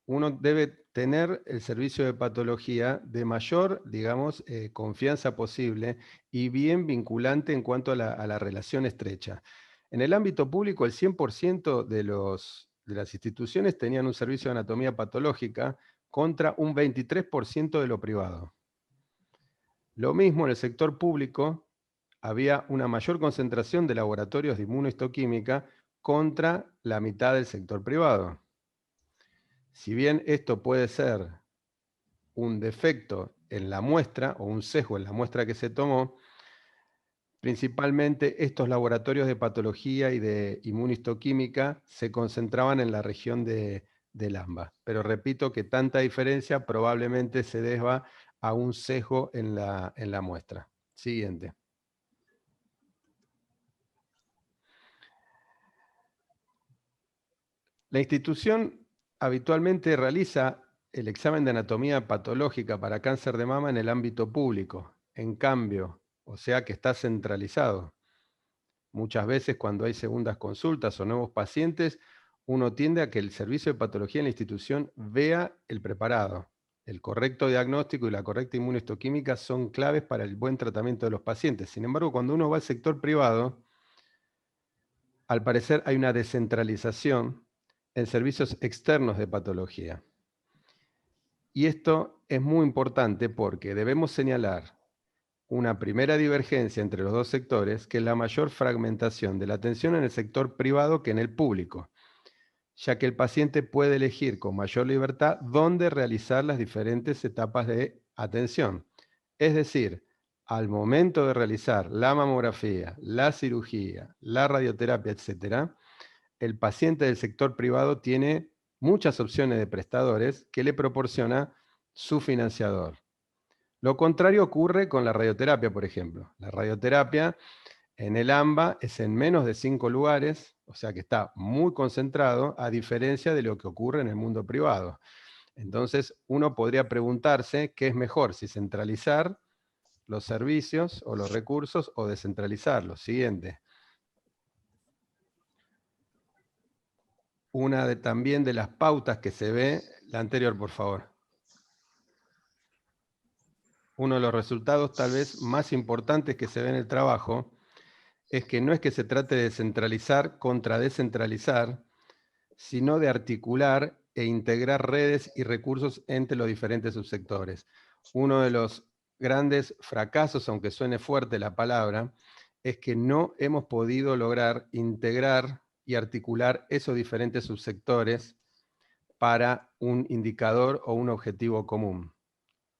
C: uno debe tener el servicio de patología de mayor, digamos, confianza posible y bien vinculante en cuanto a la relación estrecha. En el ámbito público, el 100% de las instituciones tenían un servicio de anatomía patológica contra un 23% de lo privado. Lo mismo en el sector público, había una mayor concentración de laboratorios de inmunohistoquímica contra la mitad del sector privado. Si bien esto puede ser un defecto en la muestra o un sesgo en la muestra que se tomó, principalmente estos laboratorios de patología y de inmunohistoquímica se concentraban en la región del AMBA. Pero repito que tanta diferencia probablemente se deba a un sesgo en la muestra. Siguiente. La institución habitualmente realiza el examen de anatomía patológica para cáncer de mama en el ámbito público. En cambio, o sea que está centralizado. Muchas veces cuando hay segundas consultas o nuevos pacientes, uno tiende a que el servicio de patología en la institución vea el preparado. El correcto diagnóstico y la correcta inmunohistoquímica son claves para el buen tratamiento de los pacientes. Sin embargo, cuando uno va al sector privado, al parecer hay una descentralización en servicios externos de patología. Y esto es muy importante porque debemos señalar una primera divergencia entre los dos sectores, que es la mayor fragmentación de la atención en el sector privado que en el público, ya que el paciente puede elegir con mayor libertad dónde realizar las diferentes etapas de atención. Es decir, al momento de realizar la mamografía, la cirugía, la radioterapia, etc., el paciente del sector privado tiene muchas opciones de prestadores que le proporciona su financiador. Lo contrario ocurre con la radioterapia, por ejemplo. La radioterapia en el AMBA es en menos de 5 lugares, o sea que está muy concentrado, a diferencia de lo que ocurre en el mundo privado. Entonces, uno podría preguntarse qué es mejor, si centralizar los servicios o los recursos o descentralizarlos. Siguiente. Una también de las pautas que se ve, la anterior, por favor. Uno de los resultados tal vez más importantes que se ve en el trabajo es que no es que se trate de centralizar contra descentralizar, sino de articular e integrar redes y recursos entre los diferentes subsectores. Uno de los grandes fracasos, aunque suene fuerte la palabra, es que no hemos podido lograr integrar y articular esos diferentes subsectores para un indicador o un objetivo común.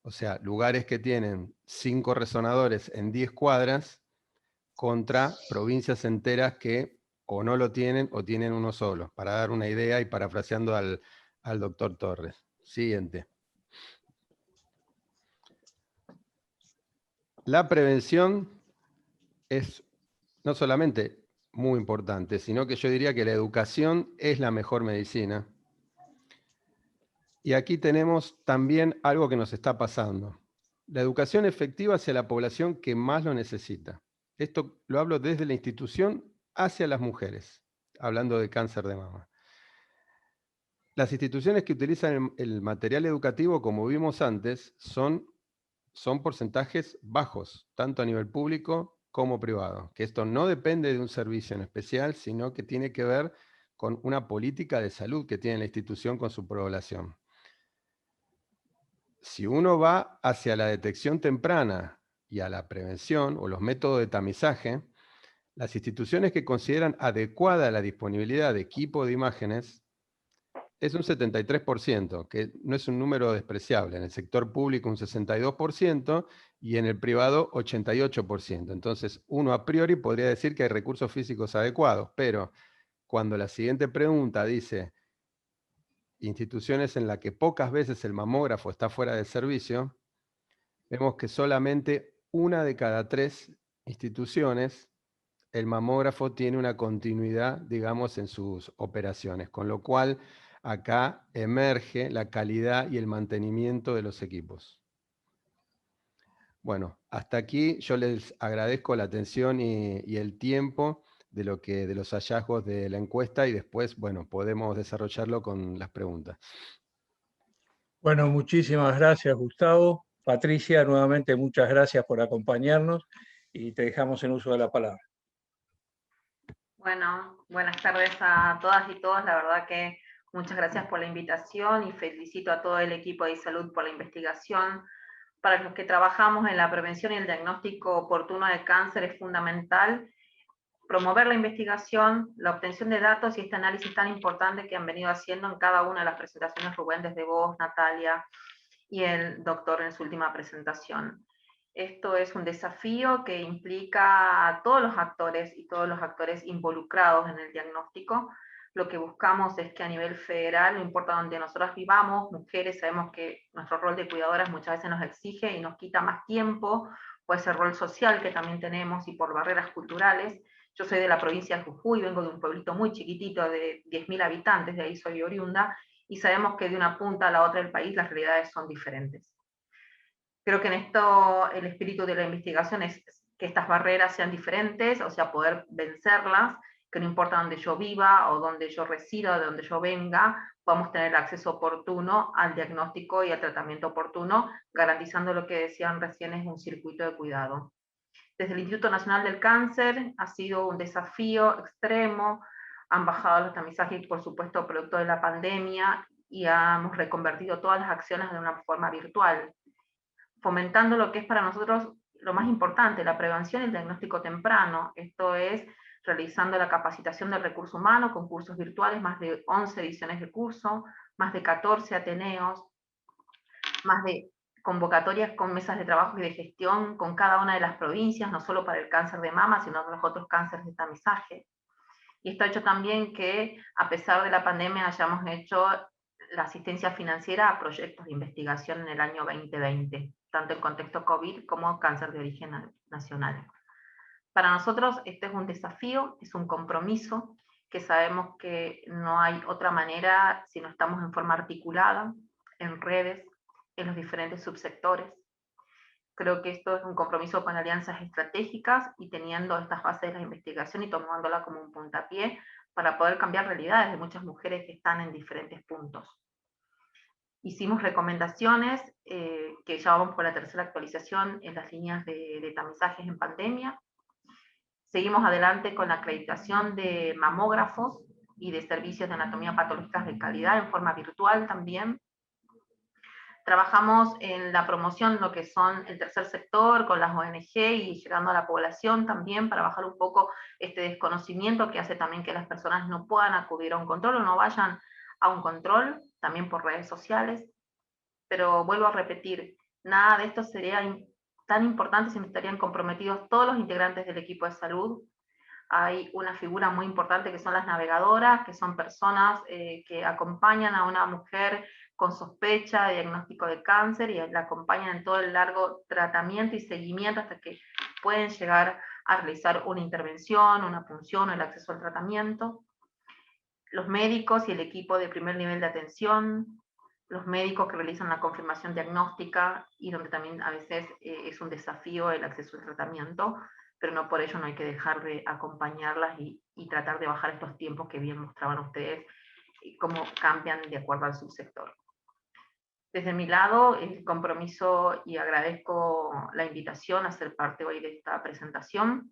C: O sea, lugares que tienen 5 resonadores en 10 cuadras contra provincias enteras que o no lo tienen o tienen uno solo, para dar una idea y parafraseando al doctor Torres. Siguiente. La prevención es no solamente muy importante, sino que yo diría que la educación es la mejor medicina. Y aquí tenemos también algo que nos está pasando. La educación efectiva hacia la población que más lo necesita. Esto lo hablo desde la institución hacia las mujeres, hablando de cáncer de mama. Las instituciones que utilizan el material educativo, como vimos antes, son porcentajes bajos, tanto a nivel público como privado. Que esto no depende de un servicio en especial, sino que tiene que ver con una política de salud que tiene la institución con su población. Si uno va hacia la detección temprana y a la prevención o los métodos de tamizaje, las instituciones que consideran adecuada la disponibilidad de equipo de imágenes es un 73%, que no es un número despreciable. En el sector público un 62% y en el privado 88%. Entonces, uno a priori podría decir que hay recursos físicos adecuados, pero cuando la siguiente pregunta dice instituciones en las que pocas veces el mamógrafo está fuera de servicio, vemos que solamente 1 de cada 3 instituciones el mamógrafo tiene una continuidad, digamos, en sus operaciones, con lo cual acá emerge la calidad y el mantenimiento de los equipos. Bueno, hasta aquí yo les agradezco la atención y el tiempo de los hallazgos de la encuesta y después, bueno, podemos desarrollarlo con las preguntas.
A: Bueno, muchísimas gracias, Gustavo. Patricia, nuevamente muchas gracias por acompañarnos y te dejamos en uso de la palabra.
D: Bueno, buenas tardes a todas y todos. La verdad que muchas gracias por la invitación y felicito a todo el equipo de salud por la investigación. Para los que trabajamos en la prevención y el diagnóstico oportuno de cáncer es fundamental promover la investigación, la obtención de datos y este análisis tan importante que han venido haciendo en cada una de las presentaciones, Rubén, desde vos, Natalia, y el doctor en su última presentación. Esto es un desafío que implica a todos los actores y todos los actores involucrados en el diagnóstico. Lo que buscamos es que a nivel federal, no importa donde nosotras vivamos, mujeres, sabemos que nuestro rol de cuidadoras muchas veces nos exige y nos quita más tiempo, o ese rol social que también tenemos y por barreras culturales. Yo soy de la provincia de Jujuy, vengo de un pueblito muy chiquitito de 10.000 habitantes, de ahí soy oriunda, y sabemos que de una punta a la otra del país las realidades son diferentes. Creo que en esto el espíritu de la investigación es que estas barreras sean diferentes, o sea, poder vencerlas, que no importa dónde yo viva o dónde yo resida o de dónde yo venga, podamos tener el acceso oportuno al diagnóstico y al tratamiento oportuno, garantizando lo que decían recién es un circuito de cuidado. Desde el Instituto Nacional del Cáncer ha sido un desafío extremo, han bajado los tamizajes, por supuesto, producto de la pandemia, y hemos reconvertido todas las acciones de una forma virtual, fomentando lo que es para nosotros lo más importante, la prevención y el diagnóstico temprano. Esto es realizando la capacitación del recurso humano con cursos virtuales, más de 11 ediciones de curso, más de 14 ateneos, más de convocatorias con mesas de trabajo y de gestión con cada una de las provincias, no solo para el cáncer de mama, sino para los otros cánceres de tamizaje. Y esto ha hecho también que, a pesar de la pandemia, hayamos hecho la asistencia financiera a proyectos de investigación en el año 2020, tanto en contexto COVID como cáncer de origen nacional. Para nosotros este es un desafío, es un compromiso, que sabemos que no hay otra manera si no estamos en forma articulada, en redes, en los diferentes subsectores. Creo que esto es un compromiso con alianzas estratégicas y teniendo estas bases de la investigación y tomándola como un puntapié para poder cambiar realidades de muchas mujeres que están en diferentes puntos. Hicimos recomendaciones, que ya vamos por la tercera actualización en las líneas de tamizajes en pandemia. Seguimos adelante con la acreditación de mamógrafos y de servicios de anatomía patológicas de calidad en forma virtual también. Trabajamos en la promoción, lo que son el tercer sector, con las ONG y llegando a la población también para bajar un poco este desconocimiento que hace también que las personas no puedan acudir a un control o no vayan a un control, también por redes sociales. Pero vuelvo a repetir, nada de esto sería tan importante si no estarían comprometidos todos los integrantes del equipo de salud. Hay una figura muy importante que son las navegadoras, que son personas que acompañan a una mujer con sospecha de diagnóstico de cáncer y la acompañan en todo el largo tratamiento y seguimiento hasta que pueden llegar a realizar una intervención, una punción o el acceso al tratamiento. Los médicos y el equipo de primer nivel de atención, los médicos que realizan la confirmación diagnóstica y donde también a veces es un desafío el acceso al tratamiento, pero no por ello no hay que dejar de acompañarlas y tratar de bajar estos tiempos que bien mostraban ustedes y cómo cambian de acuerdo al subsector. Desde mi lado, el compromiso y agradezco la invitación a ser parte hoy de esta presentación.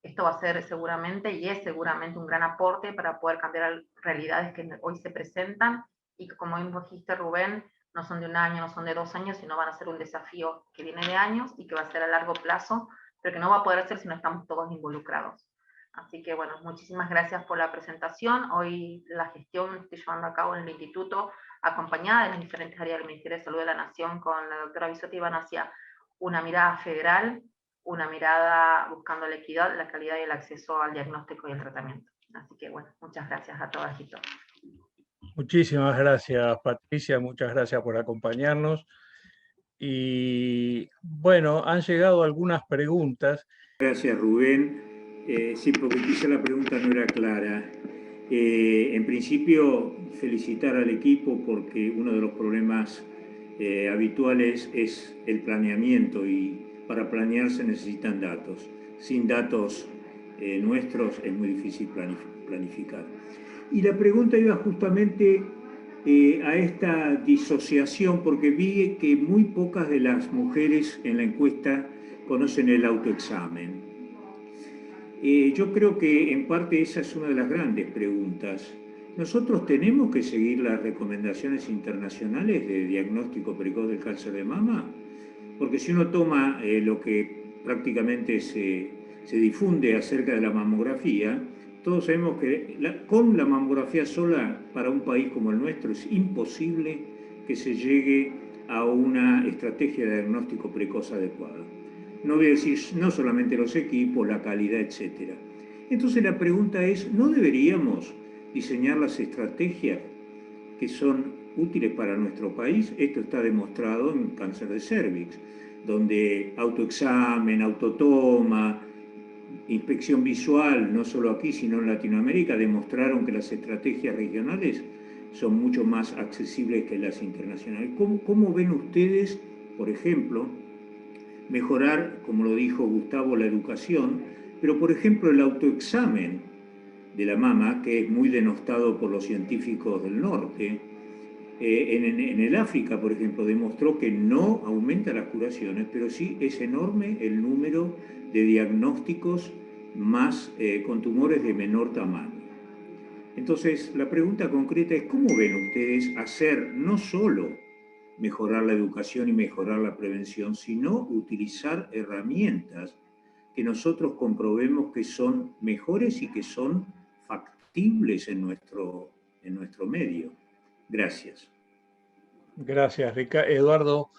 D: Esto va a ser seguramente y es seguramente un gran aporte para poder cambiar realidades que hoy se presentan y que, como dijiste, Rubén, no son de un año, no son de 2 años, sino van a ser un desafío que viene de años y que va a ser a largo plazo, pero que no va a poder ser si no estamos todos involucrados. Así que, bueno, muchísimas gracias por la presentación. Hoy la gestión estoy llevando a cabo en el instituto, acompañada de las diferentes áreas del Ministerio de Salud de la Nación, con la doctora Bisotti, van hacia una mirada federal, una mirada buscando la equidad, la calidad y el acceso al diagnóstico y el tratamiento. Así que, bueno, muchas gracias a todas y todos.
A: Muchísimas gracias, Patricia, muchas gracias por acompañarnos. Y bueno, han llegado algunas preguntas.
E: Gracias, Rubén. Sí, porque quizá la pregunta no era clara. En principio, felicitar al equipo porque uno de los problemas habituales es el planeamiento y para planear se necesitan datos. Sin datos nuestros es muy difícil planificar. Y la pregunta iba justamente a esta disociación, porque vi que muy pocas de las mujeres en la encuesta conocen el autoexamen. Yo creo que en parte esa es una de las grandes preguntas. ¿Nosotros tenemos que seguir las recomendaciones internacionales de diagnóstico precoz del cáncer de mama? Porque si uno toma lo que prácticamente se difunde acerca de la mamografía, todos sabemos que con la mamografía sola para un país como el nuestro es imposible que se llegue a una estrategia de diagnóstico precoz adecuada. No voy a decir no solamente los equipos, la calidad, etc. Entonces la pregunta es, ¿no deberíamos diseñar las estrategias que son útiles para nuestro país? Esto está demostrado en cáncer de cervix, donde autoexamen, autotoma, inspección visual, no solo aquí, sino en Latinoamérica, demostraron que las estrategias regionales son mucho más accesibles que las internacionales. ¿Cómo ven ustedes, por ejemplo, mejorar, como lo dijo Gustavo, la educación, pero por ejemplo el autoexamen de la mama, que es muy denostado por los científicos del norte, en el África, por ejemplo, demostró que no aumenta las curaciones, pero sí es enorme el número de diagnósticos más con tumores de menor tamaño. Entonces, la pregunta concreta es, ¿cómo ven ustedes hacer no solo mejorar la educación y mejorar la prevención, sino utilizar herramientas que nosotros comprobemos que son mejores y que son factibles en nuestro medio? Gracias.
A: Gracias, Eduardo.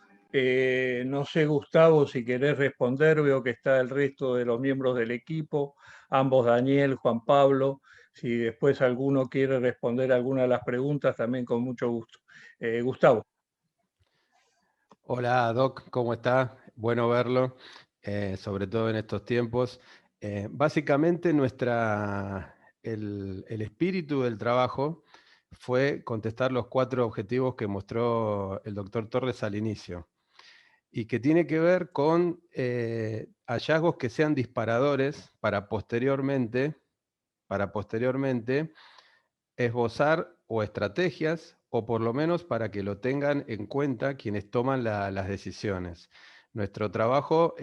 A: No sé, Gustavo, si querés responder, veo que está el resto de los miembros del equipo, ambos Daniel, Juan Pablo. Si después alguno quiere responder alguna de las preguntas, también con mucho gusto. Gustavo.
C: Hola, Doc, ¿cómo está? Bueno verlo, sobre todo en estos tiempos. Básicamente el espíritu del trabajo fue contestar los 4 objetivos que mostró el doctor Torres al inicio, y que tiene que ver con hallazgos que sean disparadores para posteriormente esbozar o estrategias, o por lo menos para que lo tengan en cuenta quienes toman las decisiones. Nuestro trabajo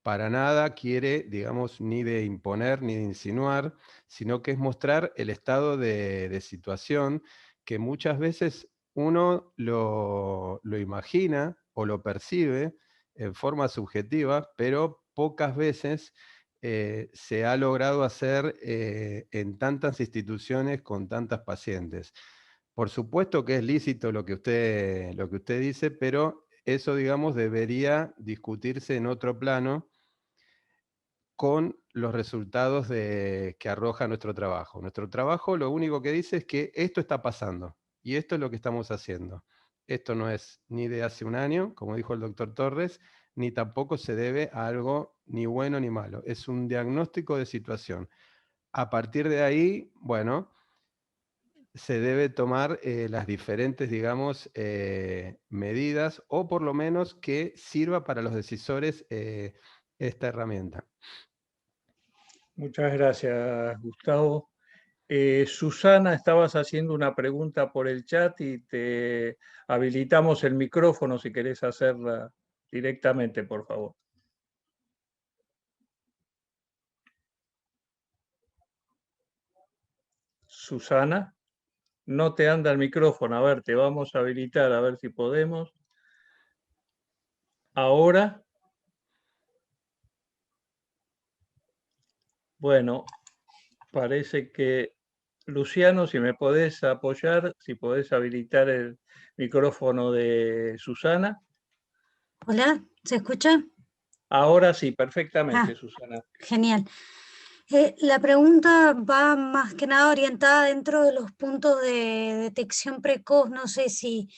C: para nada quiere, digamos, ni de imponer ni de insinuar, sino que es mostrar el estado de situación que muchas veces uno lo imagina o lo percibe en forma subjetiva, pero pocas veces se ha logrado hacer en tantas instituciones con tantas pacientes. Por supuesto que es lícito lo que usted dice, pero eso, digamos, debería discutirse en otro plano con los resultados que arroja nuestro trabajo. Nuestro trabajo lo único que dice es que esto está pasando y esto es lo que estamos haciendo. Esto no es ni de hace un año, como dijo el doctor Torres, ni tampoco se debe a algo ni bueno ni malo. Es un diagnóstico de situación. A partir de ahí, bueno, se debe tomar las diferentes, digamos, medidas, o por lo menos que sirva para los decisores esta herramienta.
A: Muchas gracias, Gustavo. Susana, estabas haciendo una pregunta por el chat y te habilitamos el micrófono si querés hacerla directamente, por favor. Susana, no te anda el micrófono. A ver, te vamos a habilitar, a ver si podemos. Ahora. Bueno, parece que, Luciano, si me podés apoyar, si podés habilitar el micrófono de Susana.
F: Hola, ¿se escucha?
A: Ahora sí, perfectamente, Susana.
F: Genial. La pregunta va más que nada orientada dentro de los puntos de detección precoz. No sé si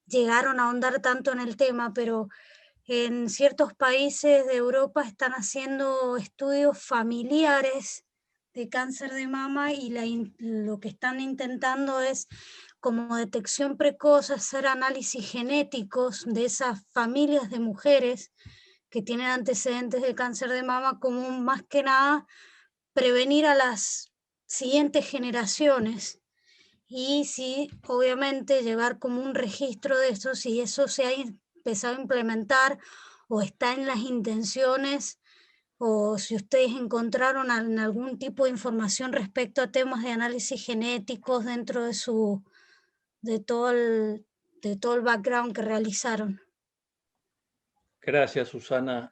F: llegaron a ahondar tanto en el tema, pero en ciertos países de Europa están haciendo estudios familiares de cáncer de mama y lo que están intentando es, como detección precoz, hacer análisis genéticos de esas familias de mujeres que tienen antecedentes de cáncer de mama, como más que nada prevenir a las siguientes generaciones. Y sí, obviamente llevar como un registro de eso, si eso se ha empezado a implementar o está en las intenciones, o si ustedes encontraron algún tipo de información respecto a temas de análisis genéticos dentro de todo el background que realizaron.
A: Gracias, Susana.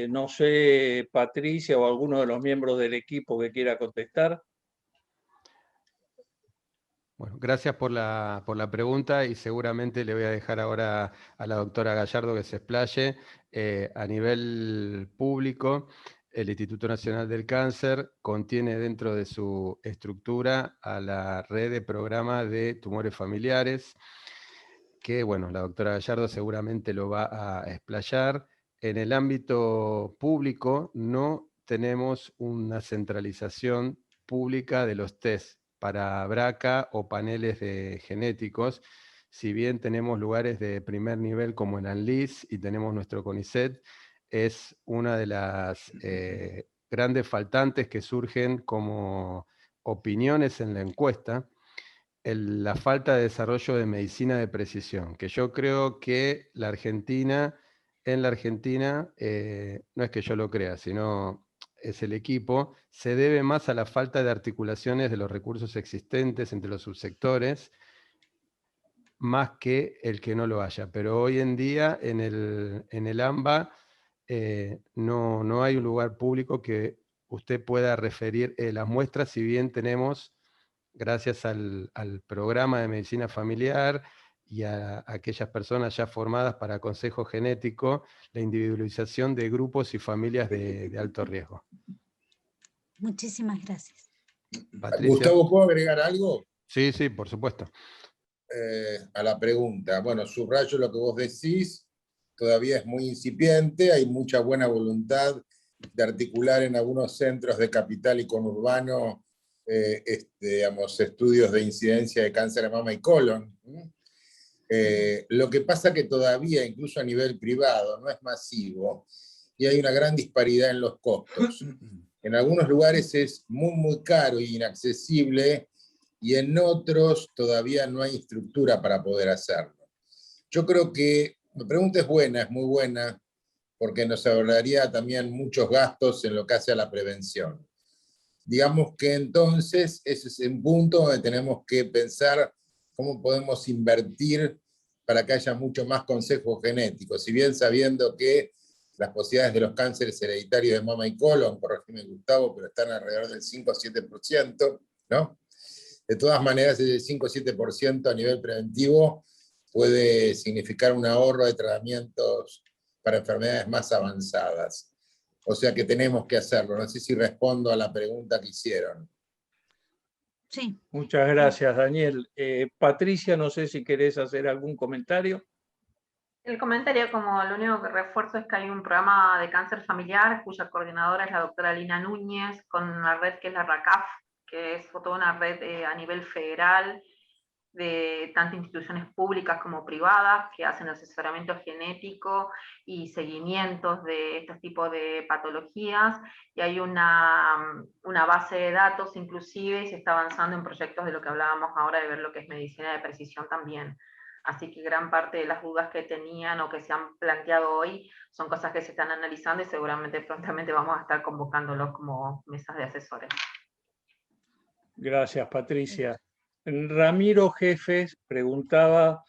A: No sé, Patricia o alguno de los miembros del equipo que quiera contestar.
C: Bueno, gracias por la pregunta, y seguramente le voy a dejar ahora a la doctora Gallardo que se explaye. A nivel público, el Instituto Nacional del Cáncer contiene dentro de su estructura a la red de programa de tumores familiares, que, bueno, la doctora Gallardo seguramente lo va a explayar. En el ámbito público no tenemos una centralización pública de los test para BRCA o paneles genéticos. Si bien tenemos lugares de primer nivel como en ANLIS y tenemos nuestro CONICET, es una de las grandes faltantes que surgen como opiniones en la encuesta, la falta de desarrollo de medicina de precisión, que yo creo que en la Argentina, no es que yo lo crea, sino es el equipo, se debe más a la falta de articulaciones de los recursos existentes entre los subsectores, más que el que no lo haya. Pero hoy en día en el AMBA no hay un lugar público que usted pueda referir las muestras, si bien tenemos, gracias al programa de medicina familiar y a aquellas personas ya formadas para consejo genético, la individualización de grupos y familias de alto riesgo.
F: Muchísimas gracias.
C: Patricia.
G: Gustavo, ¿puedo agregar algo?
C: Sí, sí, por supuesto.
G: A la pregunta. Bueno, subrayo lo que vos decís, todavía es muy incipiente, hay mucha buena voluntad de articular en algunos centros de capital y conurbano digamos, estudios de incidencia de cáncer de mama y colon. Lo que pasa que todavía, incluso a nivel privado, no es masivo y hay una gran disparidad en los costos. En algunos lugares es muy, muy caro e inaccesible, y en otros todavía no hay estructura para poder hacerlo. Yo creo que la pregunta es buena, es muy buena, porque nos ahorraría también muchos gastos en lo que hace a la prevención. Digamos que entonces ese es un punto donde tenemos que pensar cómo podemos invertir para que haya mucho más consejo genético, si bien sabiendo que las posibilidades de los cánceres hereditarios de mama y colon, corregime Gustavo, pero están alrededor del 5 o 7%, ¿no? De todas maneras, ese 5 o 7% a nivel preventivo puede significar un ahorro de tratamientos para enfermedades más avanzadas. O sea que tenemos que hacerlo. No sé si respondo a la pregunta que hicieron.
F: Sí.
A: Muchas gracias, Daniel. Patricia, no sé si querés hacer algún comentario.
D: El comentario, como lo único que refuerzo, es que hay un programa de cáncer familiar cuya coordinadora es la doctora Lina Núñez, con una red que es la RACAF, que es toda una red a nivel federal de tanto instituciones públicas como privadas que hacen asesoramiento genético y seguimientos de estos tipos de patologías, y hay una base de datos inclusive, y se está avanzando en proyectos de lo que hablábamos ahora, de ver lo que es medicina de precisión también. Así que gran parte de las dudas que tenían o que se han planteado hoy son cosas que se están analizando, y seguramente prontamente vamos a estar convocándolos como mesas de asesores.
A: Gracias, Patricia. Ramiro Jefes preguntaba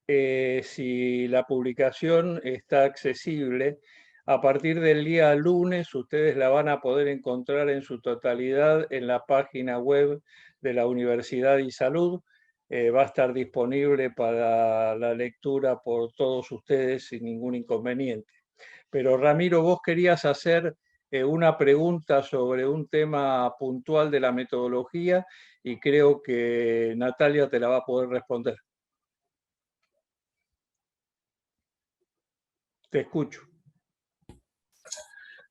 A: si la publicación está accesible. A partir del día lunes, ustedes la van a poder encontrar en su totalidad en la página web de la Universidad y Salud. Va a estar disponible para la lectura por todos ustedes sin ningún inconveniente. Pero Ramiro, vos querías hacer una pregunta sobre un tema puntual de la metodología, y creo que Natalia te la va a poder responder. Te escucho.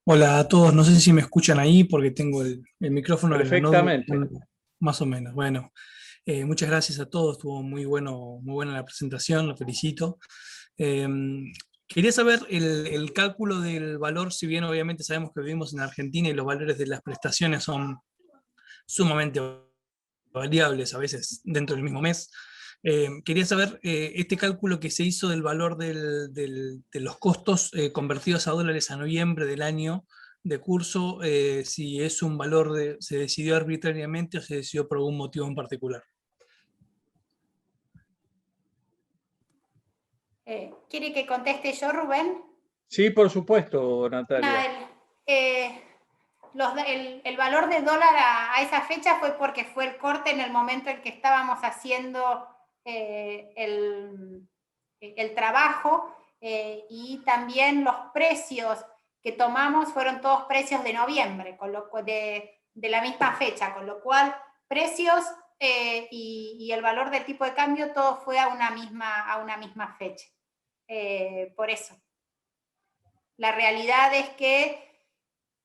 H: Hola a todos, no sé si me escuchan ahí porque tengo el micrófono en la notebook,
A: Perfectamente.
H: más o menos. Bueno, muchas gracias a todos, estuvo muy buena la presentación, lo felicito. Quería saber el cálculo del valor, si bien obviamente sabemos que vivimos en Argentina y los valores de las prestaciones son sumamente variables, a veces dentro del mismo mes. Quería saber este cálculo que se hizo del valor de los costos convertidos a dólares a noviembre del año de curso, si es un valor, se decidió arbitrariamente o se decidió por algún motivo en particular.
B: ¿Quiere que conteste yo, Rubén?
A: Sí, por supuesto, Natalia.
B: El valor del dólar a esa fecha fue porque fue el corte en el momento en que estábamos haciendo el trabajo, y también los precios que tomamos fueron todos precios de noviembre, de la misma fecha, con lo cual precios y el valor del tipo de cambio todo fue a una misma fecha. Por eso. La realidad es que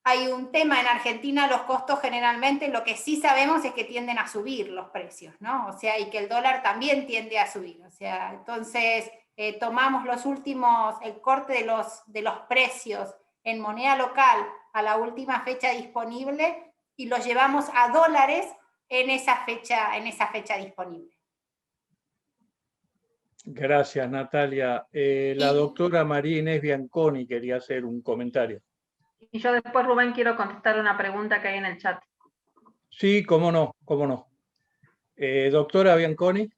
B: hay un tema en Argentina, los costos generalmente, lo que sí sabemos es que tienden a subir los precios, ¿no? O sea, y que el dólar también tiende a subir. O sea, entonces tomamos el corte de los precios en moneda local a la última fecha disponible y los llevamos a dólares en esa fecha disponible.
A: Gracias, Natalia. La doctora María Inés Bianconi quería hacer un comentario.
D: Y yo después, Rubén, quiero contestar una pregunta que hay en el chat.
A: Sí, cómo no, cómo no. Doctora Bianconi.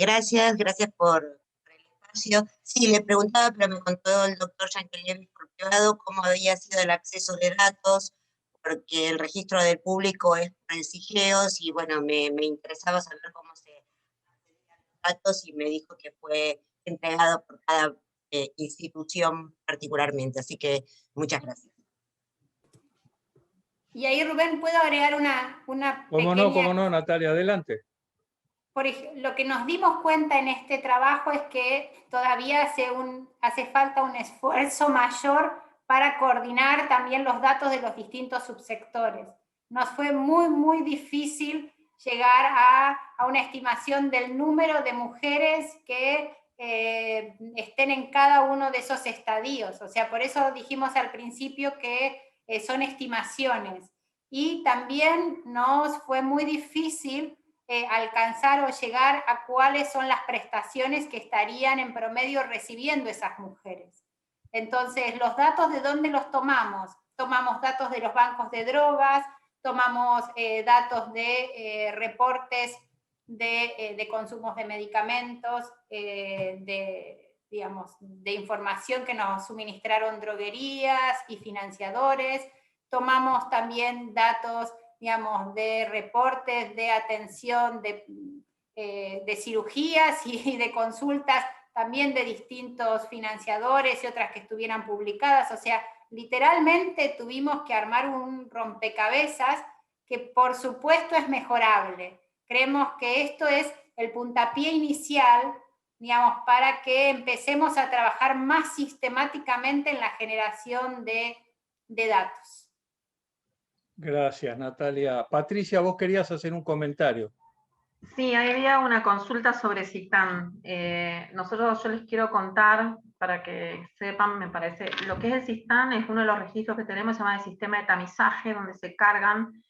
I: Gracias por el espacio. Sí, le preguntaba, pero me contó el doctor Yankelevich por privado cómo había sido el acceso de datos, porque el registro del público es por el CIGEOS, y bueno, me interesaba saber cómo se datos y me dijo que fue entregado por cada institución particularmente. Así que muchas gracias.
B: Y ahí, Rubén, ¿puedo agregar una pequeña...
A: Cómo no, Natalia, adelante.
B: Lo que nos dimos cuenta en este trabajo es que todavía hace falta un esfuerzo mayor para coordinar también los datos de los distintos subsectores. Nos fue muy, muy difícil llegar a una estimación del número de mujeres que estén en cada uno de esos estadios. O sea, por eso dijimos al principio que son estimaciones. Y también nos fue muy difícil alcanzar o llegar a cuáles son las prestaciones que estarían en promedio recibiendo esas mujeres. Entonces, los datos, ¿de dónde los tomamos? Tomamos datos de los bancos de drogas, tomamos datos de reportes de consumos de medicamentos, digamos, de información que nos suministraron droguerías y financiadores, tomamos también datos, digamos, de reportes de atención de cirugías y de consultas también de distintos financiadores y otras que estuvieran publicadas. O sea, literalmente tuvimos que armar un rompecabezas que por supuesto es mejorable. Creemos que esto es el puntapié inicial, digamos, para que empecemos a trabajar más sistemáticamente en la generación de datos.
A: Gracias, Natalia. Patricia, vos querías hacer un comentario.
D: Sí, había una consulta sobre CISTAN. Yo les quiero contar, para que sepan, me parece, lo que es el CISTAN es uno de los registros que tenemos, se llama el sistema de tamizaje, donde se cargan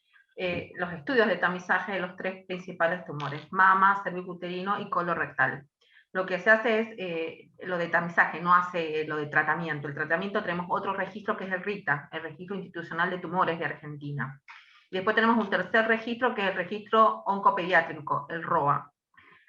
D: los estudios de tamizaje de los 3 principales tumores: mama, cervicuterino y colorectal. Lo que se hace es lo de tamizaje, no hace lo de tratamiento. El tratamiento tenemos otro registro que es el RITA, el Registro Institucional de Tumores de Argentina. Y después tenemos un tercer registro que es el registro oncopediátrico, el ROA.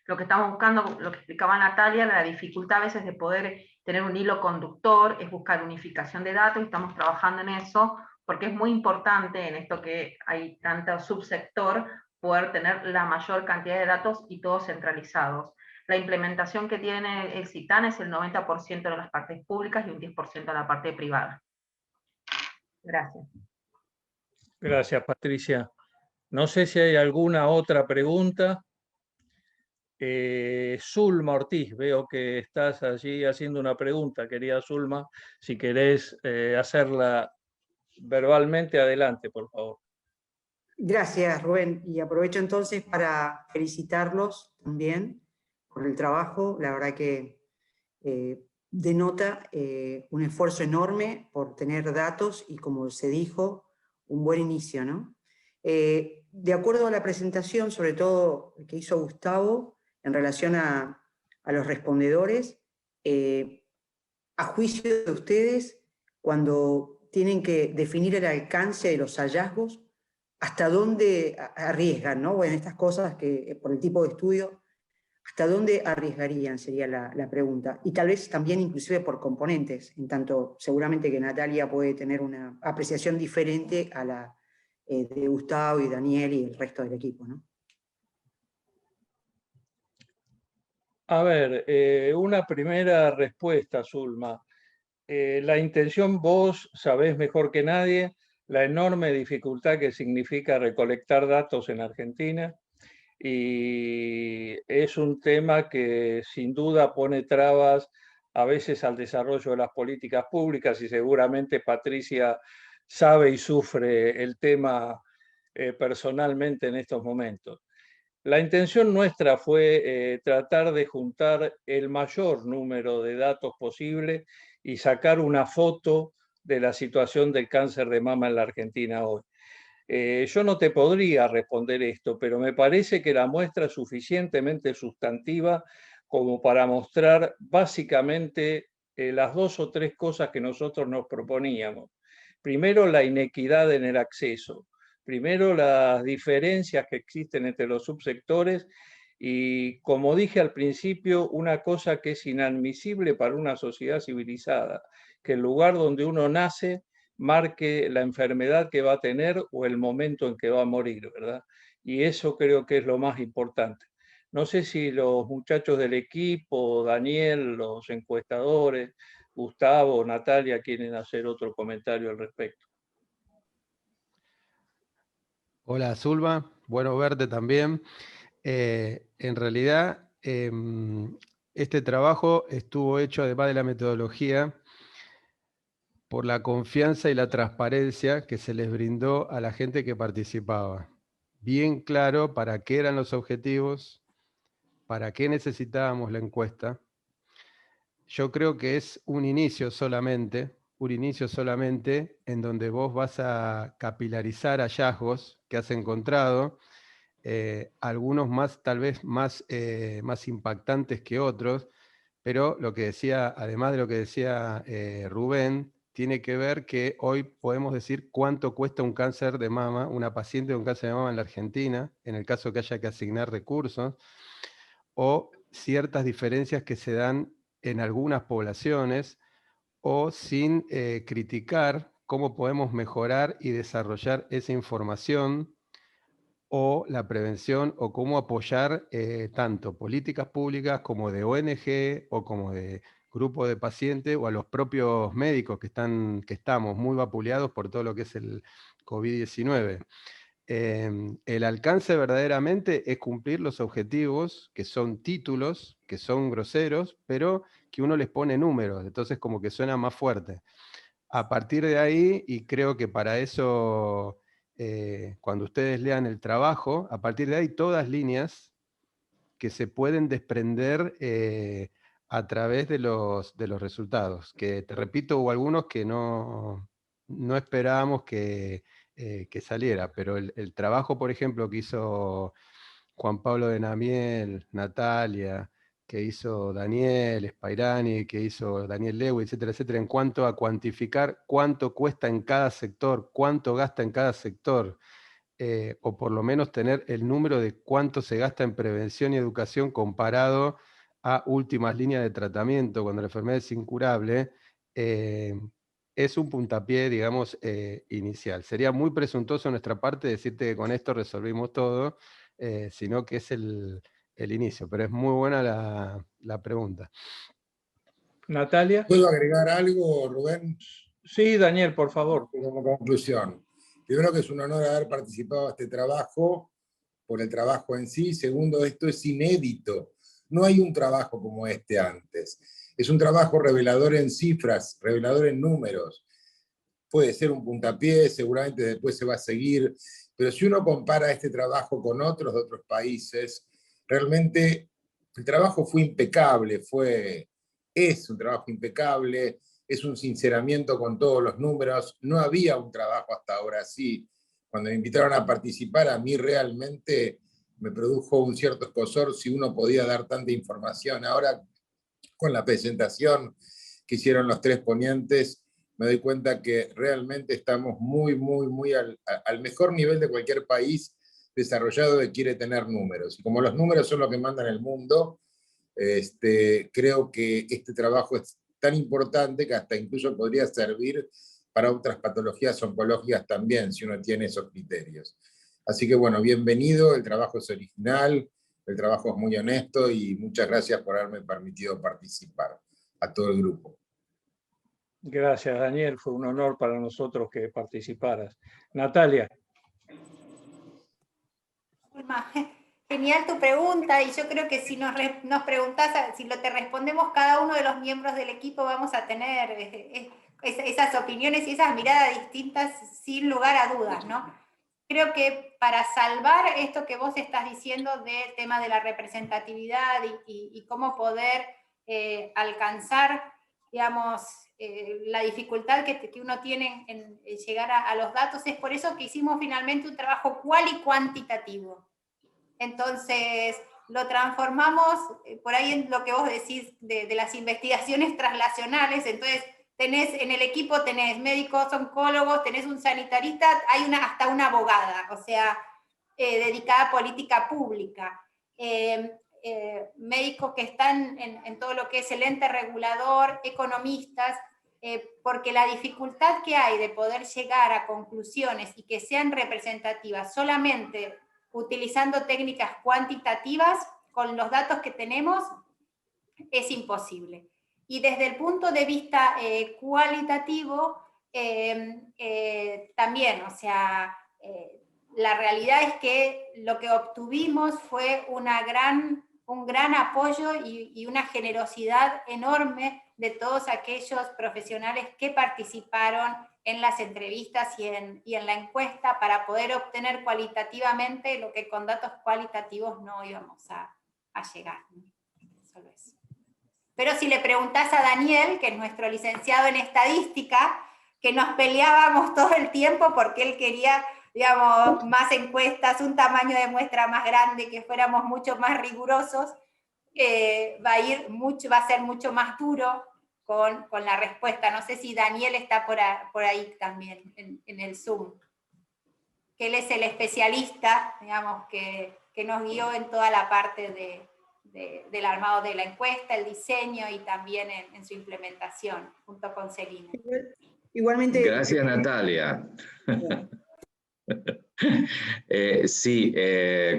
D: Lo que estamos buscando, lo que explicaba Natalia, la dificultad a veces de poder tener un hilo conductor, es buscar unificación de datos, y estamos trabajando en eso, porque es muy importante en esto que hay tanto subsector, poder tener la mayor cantidad de datos y todos centralizados. La implementación que tiene el CISTAN es el 90% de las partes públicas y un 10% de la parte privada. Gracias.
A: Gracias, Patricia. No sé si hay alguna otra pregunta. Zulma Ortiz, veo que estás allí haciendo una pregunta, querida Zulma. Si querés hacerla verbalmente, adelante, por favor.
J: Gracias, Rubén. Y aprovecho entonces para felicitarlos también por el trabajo. La verdad que denota un esfuerzo enorme por tener datos y, como se dijo, un buen inicio, ¿no? De acuerdo a la presentación, sobre todo que hizo Gustavo, en relación a los respondedores, a juicio de ustedes, cuando tienen que definir el alcance de los hallazgos, ¿hasta dónde arriesgan, ¿no? Bueno, estas cosas que por el tipo de estudio, ¿hasta dónde arriesgarían? Sería la pregunta. Y tal vez también inclusive por componentes, en tanto seguramente que Natalia puede tener una apreciación diferente a la de Gustavo y Daniel y el resto del equipo, ¿no?
A: A ver, una primera respuesta, Zulma. La intención, vos sabés mejor que nadie la enorme dificultad que significa recolectar datos en Argentina, y es un tema que sin duda pone trabas a veces al desarrollo de las políticas públicas, y seguramente Patricia sabe y sufre el tema personalmente en estos momentos. La intención nuestra fue tratar de juntar el mayor número de datos posible y sacar una foto de la situación del cáncer de mama en la Argentina hoy. Yo no te podría responder esto, pero me parece que la muestra es suficientemente sustantiva como para mostrar básicamente las 2 o 3 cosas que nosotros nos proponíamos. Primero, la inequidad en el acceso. Primero, las diferencias que existen entre los subsectores y, como dije al principio, una cosa que es inadmisible para una sociedad civilizada, que el lugar donde uno nace marque la enfermedad que va a tener o el momento en que va a morir, ¿verdad? Y eso creo que es lo más importante. No sé si los muchachos del equipo, Daniel, los encuestadores, Gustavo, Natalia, quieren hacer otro comentario al respecto.
C: Hola, Zulma. Bueno verte también. En realidad, este trabajo estuvo hecho, además de la metodología, por la confianza y la transparencia que se les brindó a la gente que participaba. Bien claro para qué eran los objetivos, para qué necesitábamos la encuesta. Yo creo que es un inicio solamente en donde vos vas a capilarizar hallazgos que has encontrado, algunos más, tal vez más impactantes que otros, pero lo que decía, además de lo que decía Rubén, tiene que ver que hoy podemos decir cuánto cuesta un cáncer de mama, una paciente de un cáncer de mama en la Argentina, en el caso que haya que asignar recursos, o ciertas diferencias que se dan en algunas poblaciones, o sin criticar cómo podemos mejorar y desarrollar esa información, o la prevención, o cómo apoyar tanto políticas públicas como de ONG, o como de grupo de pacientes, o a los propios médicos que estamos muy vapuleados por todo lo que es el COVID-19. El alcance verdaderamente es cumplir los objetivos, que son títulos, que son groseros, pero que uno les pone números, entonces como que suena más fuerte. A partir de ahí, y creo que para eso, cuando ustedes lean el trabajo, a partir de ahí todas líneas que se pueden desprender a través de los resultados, que te repito, hubo algunos que no esperábamos que saliera, pero el trabajo, por ejemplo, que hizo Juan Pablo de Namiel, Natalia, que hizo Daniel Spairani, que hizo Daniel Lewis, etcétera, etcétera, en cuanto a cuantificar cuánto cuesta en cada sector, cuánto gasta en cada sector, o por lo menos tener el número de cuánto se gasta en prevención y educación comparado a últimas líneas de tratamiento cuando la enfermedad es incurable, es un puntapié, digamos, inicial. Sería muy presuntuoso de nuestra parte decirte que con esto resolvimos todo, sino que es el inicio, pero es muy buena la pregunta.
A: Natalia.
G: ¿Puedo agregar algo, Rubén?
A: Sí, Daniel, por favor.
G: Como conclusión. Primero, que es un honor haber participado en este trabajo, por el trabajo en sí. Segundo, esto es inédito. No hay un trabajo como este antes. Es un trabajo revelador en cifras, revelador en números. Puede ser un puntapié, seguramente después se va a seguir, pero si uno compara este trabajo con otros de otros países, realmente el trabajo fue impecable, es un trabajo impecable, es un sinceramiento con todos los números. No había un trabajo hasta ahora así. Cuando me invitaron a participar, a mí realmente me produjo un cierto escozor si uno podía dar tanta información. Ahora, con la presentación que hicieron los tres ponentes, me doy cuenta que realmente estamos muy al mejor nivel de cualquier país desarrollado que quiere tener números. Y como los números son lo que mandan el mundo, creo que este trabajo es tan importante que hasta incluso podría servir para otras patologías oncológicas también, si uno tiene esos criterios. Así que bueno, bienvenido, el trabajo es original, el trabajo es muy honesto y muchas gracias por haberme permitido participar, a todo el grupo.
A: Gracias, Daniel, fue un honor para nosotros que participaras. Natalia.
B: Genial tu pregunta, y yo creo que si nos preguntás, si te respondemos cada uno de los miembros del equipo, vamos a tener esas opiniones y esas miradas distintas sin lugar a dudas, ¿no? Creo que para salvar esto que vos estás diciendo del tema de la representatividad y cómo poder alcanzar, digamos, la dificultad que uno tiene en llegar a los datos, es por eso que hicimos finalmente un trabajo cual y cuantitativo. Entonces, lo transformamos por ahí en lo que vos decís de las investigaciones translacionales. Entonces, en el equipo tenés médicos, oncólogos, tenés un sanitarista, hay hasta una abogada, o sea, dedicada a política pública. Médicos que están en todo lo que es el ente regulador, economistas, porque la dificultad que hay de poder llegar a conclusiones y que sean representativas solamente utilizando técnicas cuantitativas, con los datos que tenemos es imposible. Y desde el punto de vista cualitativo, también, o sea, la realidad es que lo que obtuvimos fue un gran apoyo y una generosidad enorme de todos aquellos profesionales que participaron en las entrevistas y en la encuesta para poder obtener cualitativamente lo que con datos cualitativos no íbamos a llegar. Solo eso. Pero si le preguntás a Daniel, que es nuestro licenciado en estadística, que nos peleábamos todo el tiempo porque él quería, digamos, más encuestas, un tamaño de muestra más grande, que fuéramos mucho más rigurosos, va a ser mucho más duro con la respuesta. No sé si Daniel está por ahí también, en el Zoom. Que él es el especialista, digamos, que nos guió en toda la parte del armado de la encuesta, el diseño y también en su implementación, junto con Celina.
J: Igualmente.
K: Gracias, Natalia. Sí,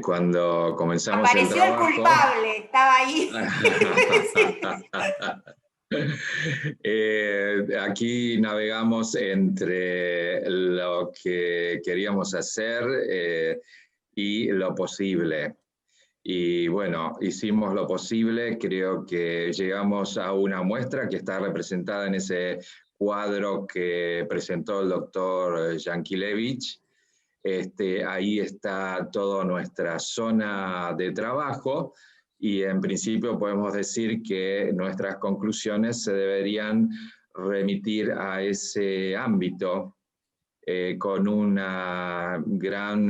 K: cuando comenzamos
B: apareció
K: el trabajo...
B: el culpable, estaba ahí.
K: Aquí navegamos entre lo que queríamos hacer y lo posible. Y bueno, hicimos lo posible, creo que llegamos a una muestra que está representada en ese cuadro que presentó el doctor Yankelevich. Ahí está toda nuestra zona de trabajo y en principio podemos decir que nuestras conclusiones se deberían remitir a ese ámbito con una gran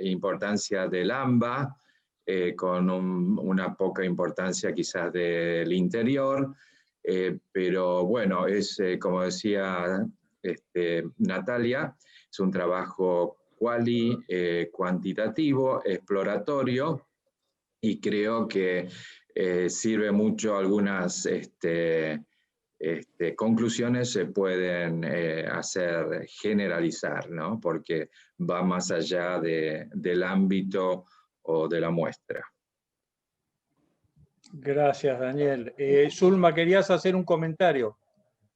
K: importancia del AMBA, con una poca importancia quizás del interior, pero bueno, es como decía Natalia, es un trabajo cuantitativo, exploratorio, y creo que sirve mucho. Algunas conclusiones se pueden generalizar, ¿no? Porque va más allá del ámbito o de la muestra.
A: Gracias, Daniel. Zulma, ¿querías hacer un comentario?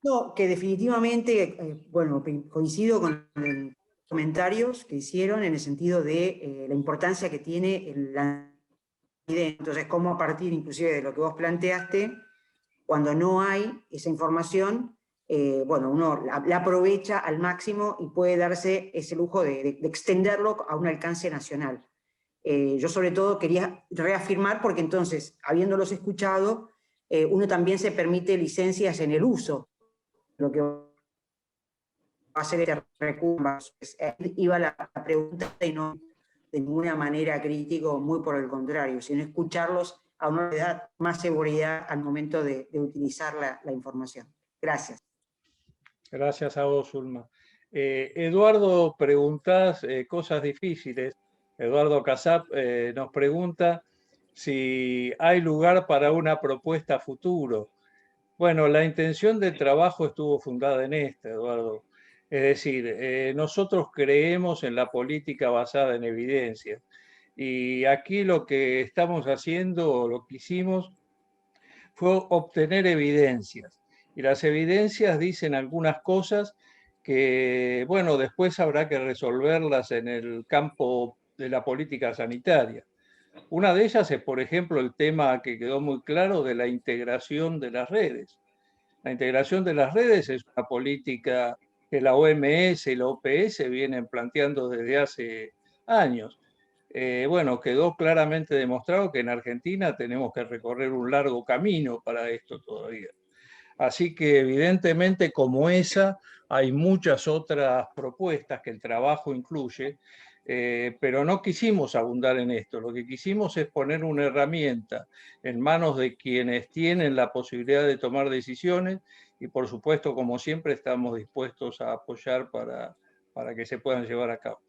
J: No, que definitivamente, bueno, coincido con los comentarios que hicieron en el sentido de la importancia que tiene la evidencia. Entonces, cómo a partir inclusive de lo que vos planteaste, cuando no hay esa información, bueno, uno la aprovecha al máximo y puede darse ese lujo de extenderlo a un alcance nacional. Yo sobre todo quería reafirmar, porque entonces, habiéndolos escuchado, uno también se permite licencias en el uso, lo que va a hacer este recurso. Iba la pregunta y no de ninguna manera crítico, muy por el contrario, sino escucharlos a uno le da más seguridad al momento de utilizar la información. Gracias.
A: Gracias a vos, Zulma. Eduardo, preguntás cosas difíciles. Eduardo Casap nos pregunta si hay lugar para una propuesta futuro. Bueno, la intención del trabajo estuvo fundada en esta, Eduardo. Es decir, nosotros creemos en la política basada en evidencia. Y aquí lo que estamos haciendo, o lo que hicimos, fue obtener evidencias. Y las evidencias dicen algunas cosas que, bueno, después habrá que resolverlas en el campo de la política sanitaria. Una de ellas es, por ejemplo, el tema que quedó muy claro de la integración de las redes. La integración de las redes es una política que la OMS y la OPS vienen planteando desde hace años. Bueno, quedó claramente demostrado que en Argentina tenemos que recorrer un largo camino para esto todavía. Así que evidentemente como esa hay muchas otras propuestas que el trabajo incluye, pero no quisimos abundar en esto. Lo que quisimos es poner una herramienta en manos de quienes tienen la posibilidad de tomar decisiones y por supuesto, como siempre, estamos dispuestos a apoyar para que se puedan llevar a cabo.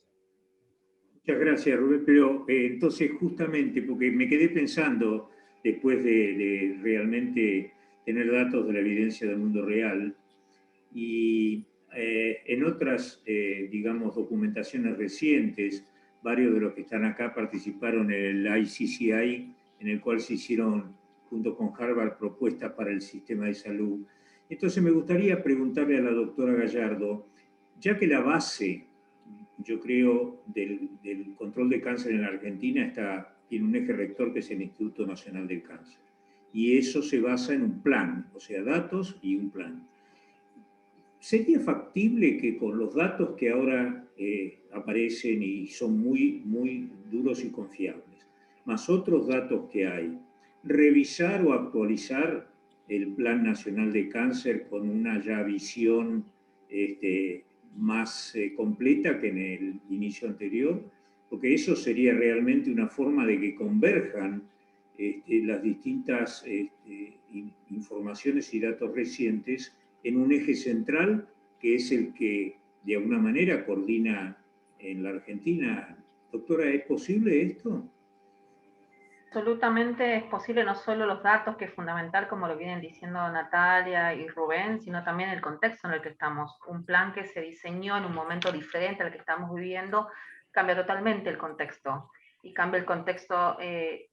E: Muchas gracias, Rubén, pero entonces justamente, porque me quedé pensando después de realmente tener datos de la evidencia del mundo real y en otras, digamos, documentaciones recientes varios de los que están acá participaron en el ICCI, en el cual se hicieron, junto con Harvard, propuestas para el sistema de salud. Entonces me gustaría preguntarle a la doctora Gallardo, ya que la base, yo creo, del control de cáncer en la Argentina tiene un eje rector que es el Instituto Nacional del Cáncer. Y eso se basa en un plan, o sea, datos y un plan. ¿Sería factible que con los datos que ahora aparecen y son muy, muy duros y confiables, más otros datos que hay, revisar o actualizar el Plan Nacional de Cáncer con una ya visión más completa que en el inicio anterior? Porque eso sería realmente una forma de que converjan las distintas informaciones y datos recientes en un eje central que es el que de alguna manera coordina en la Argentina. Doctora, ¿es posible esto?
D: Absolutamente es posible, no solo los datos, que es fundamental, como lo vienen diciendo Natalia y Rubén, sino también el contexto en el que estamos. Un plan que se diseñó en un momento diferente al que estamos viviendo cambia totalmente el contexto. Y cambia el contexto,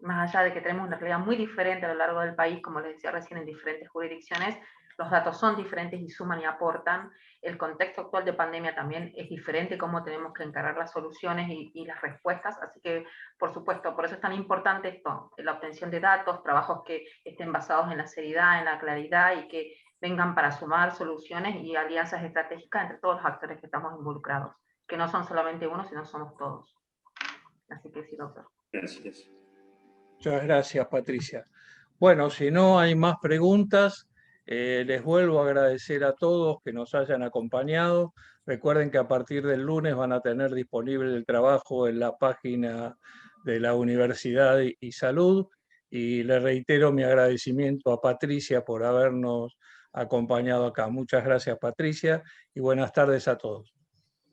D: más allá de que tenemos una realidad muy diferente a lo largo del país, como les decía recién, en diferentes jurisdicciones, los datos son diferentes y suman y aportan. El contexto actual de pandemia también es diferente, cómo tenemos que encarar las soluciones y las respuestas, así que, por supuesto, por eso es tan importante esto, la obtención de datos, trabajos que estén basados en la seriedad, en la claridad y que vengan para sumar soluciones y alianzas estratégicas entre todos los actores que estamos involucrados, que no son solamente uno, sino somos todos. Así que sí, doctor.
E: Gracias.
A: Muchas gracias, Patricia. Bueno, si no hay más preguntas, les vuelvo a agradecer a todos que nos hayan acompañado. Recuerden que a partir del lunes van a tener disponible el trabajo en la página de la Universidad y Salud. Y le reitero mi agradecimiento a Patricia por habernos acompañado acá. Muchas gracias, Patricia, y buenas tardes a todos.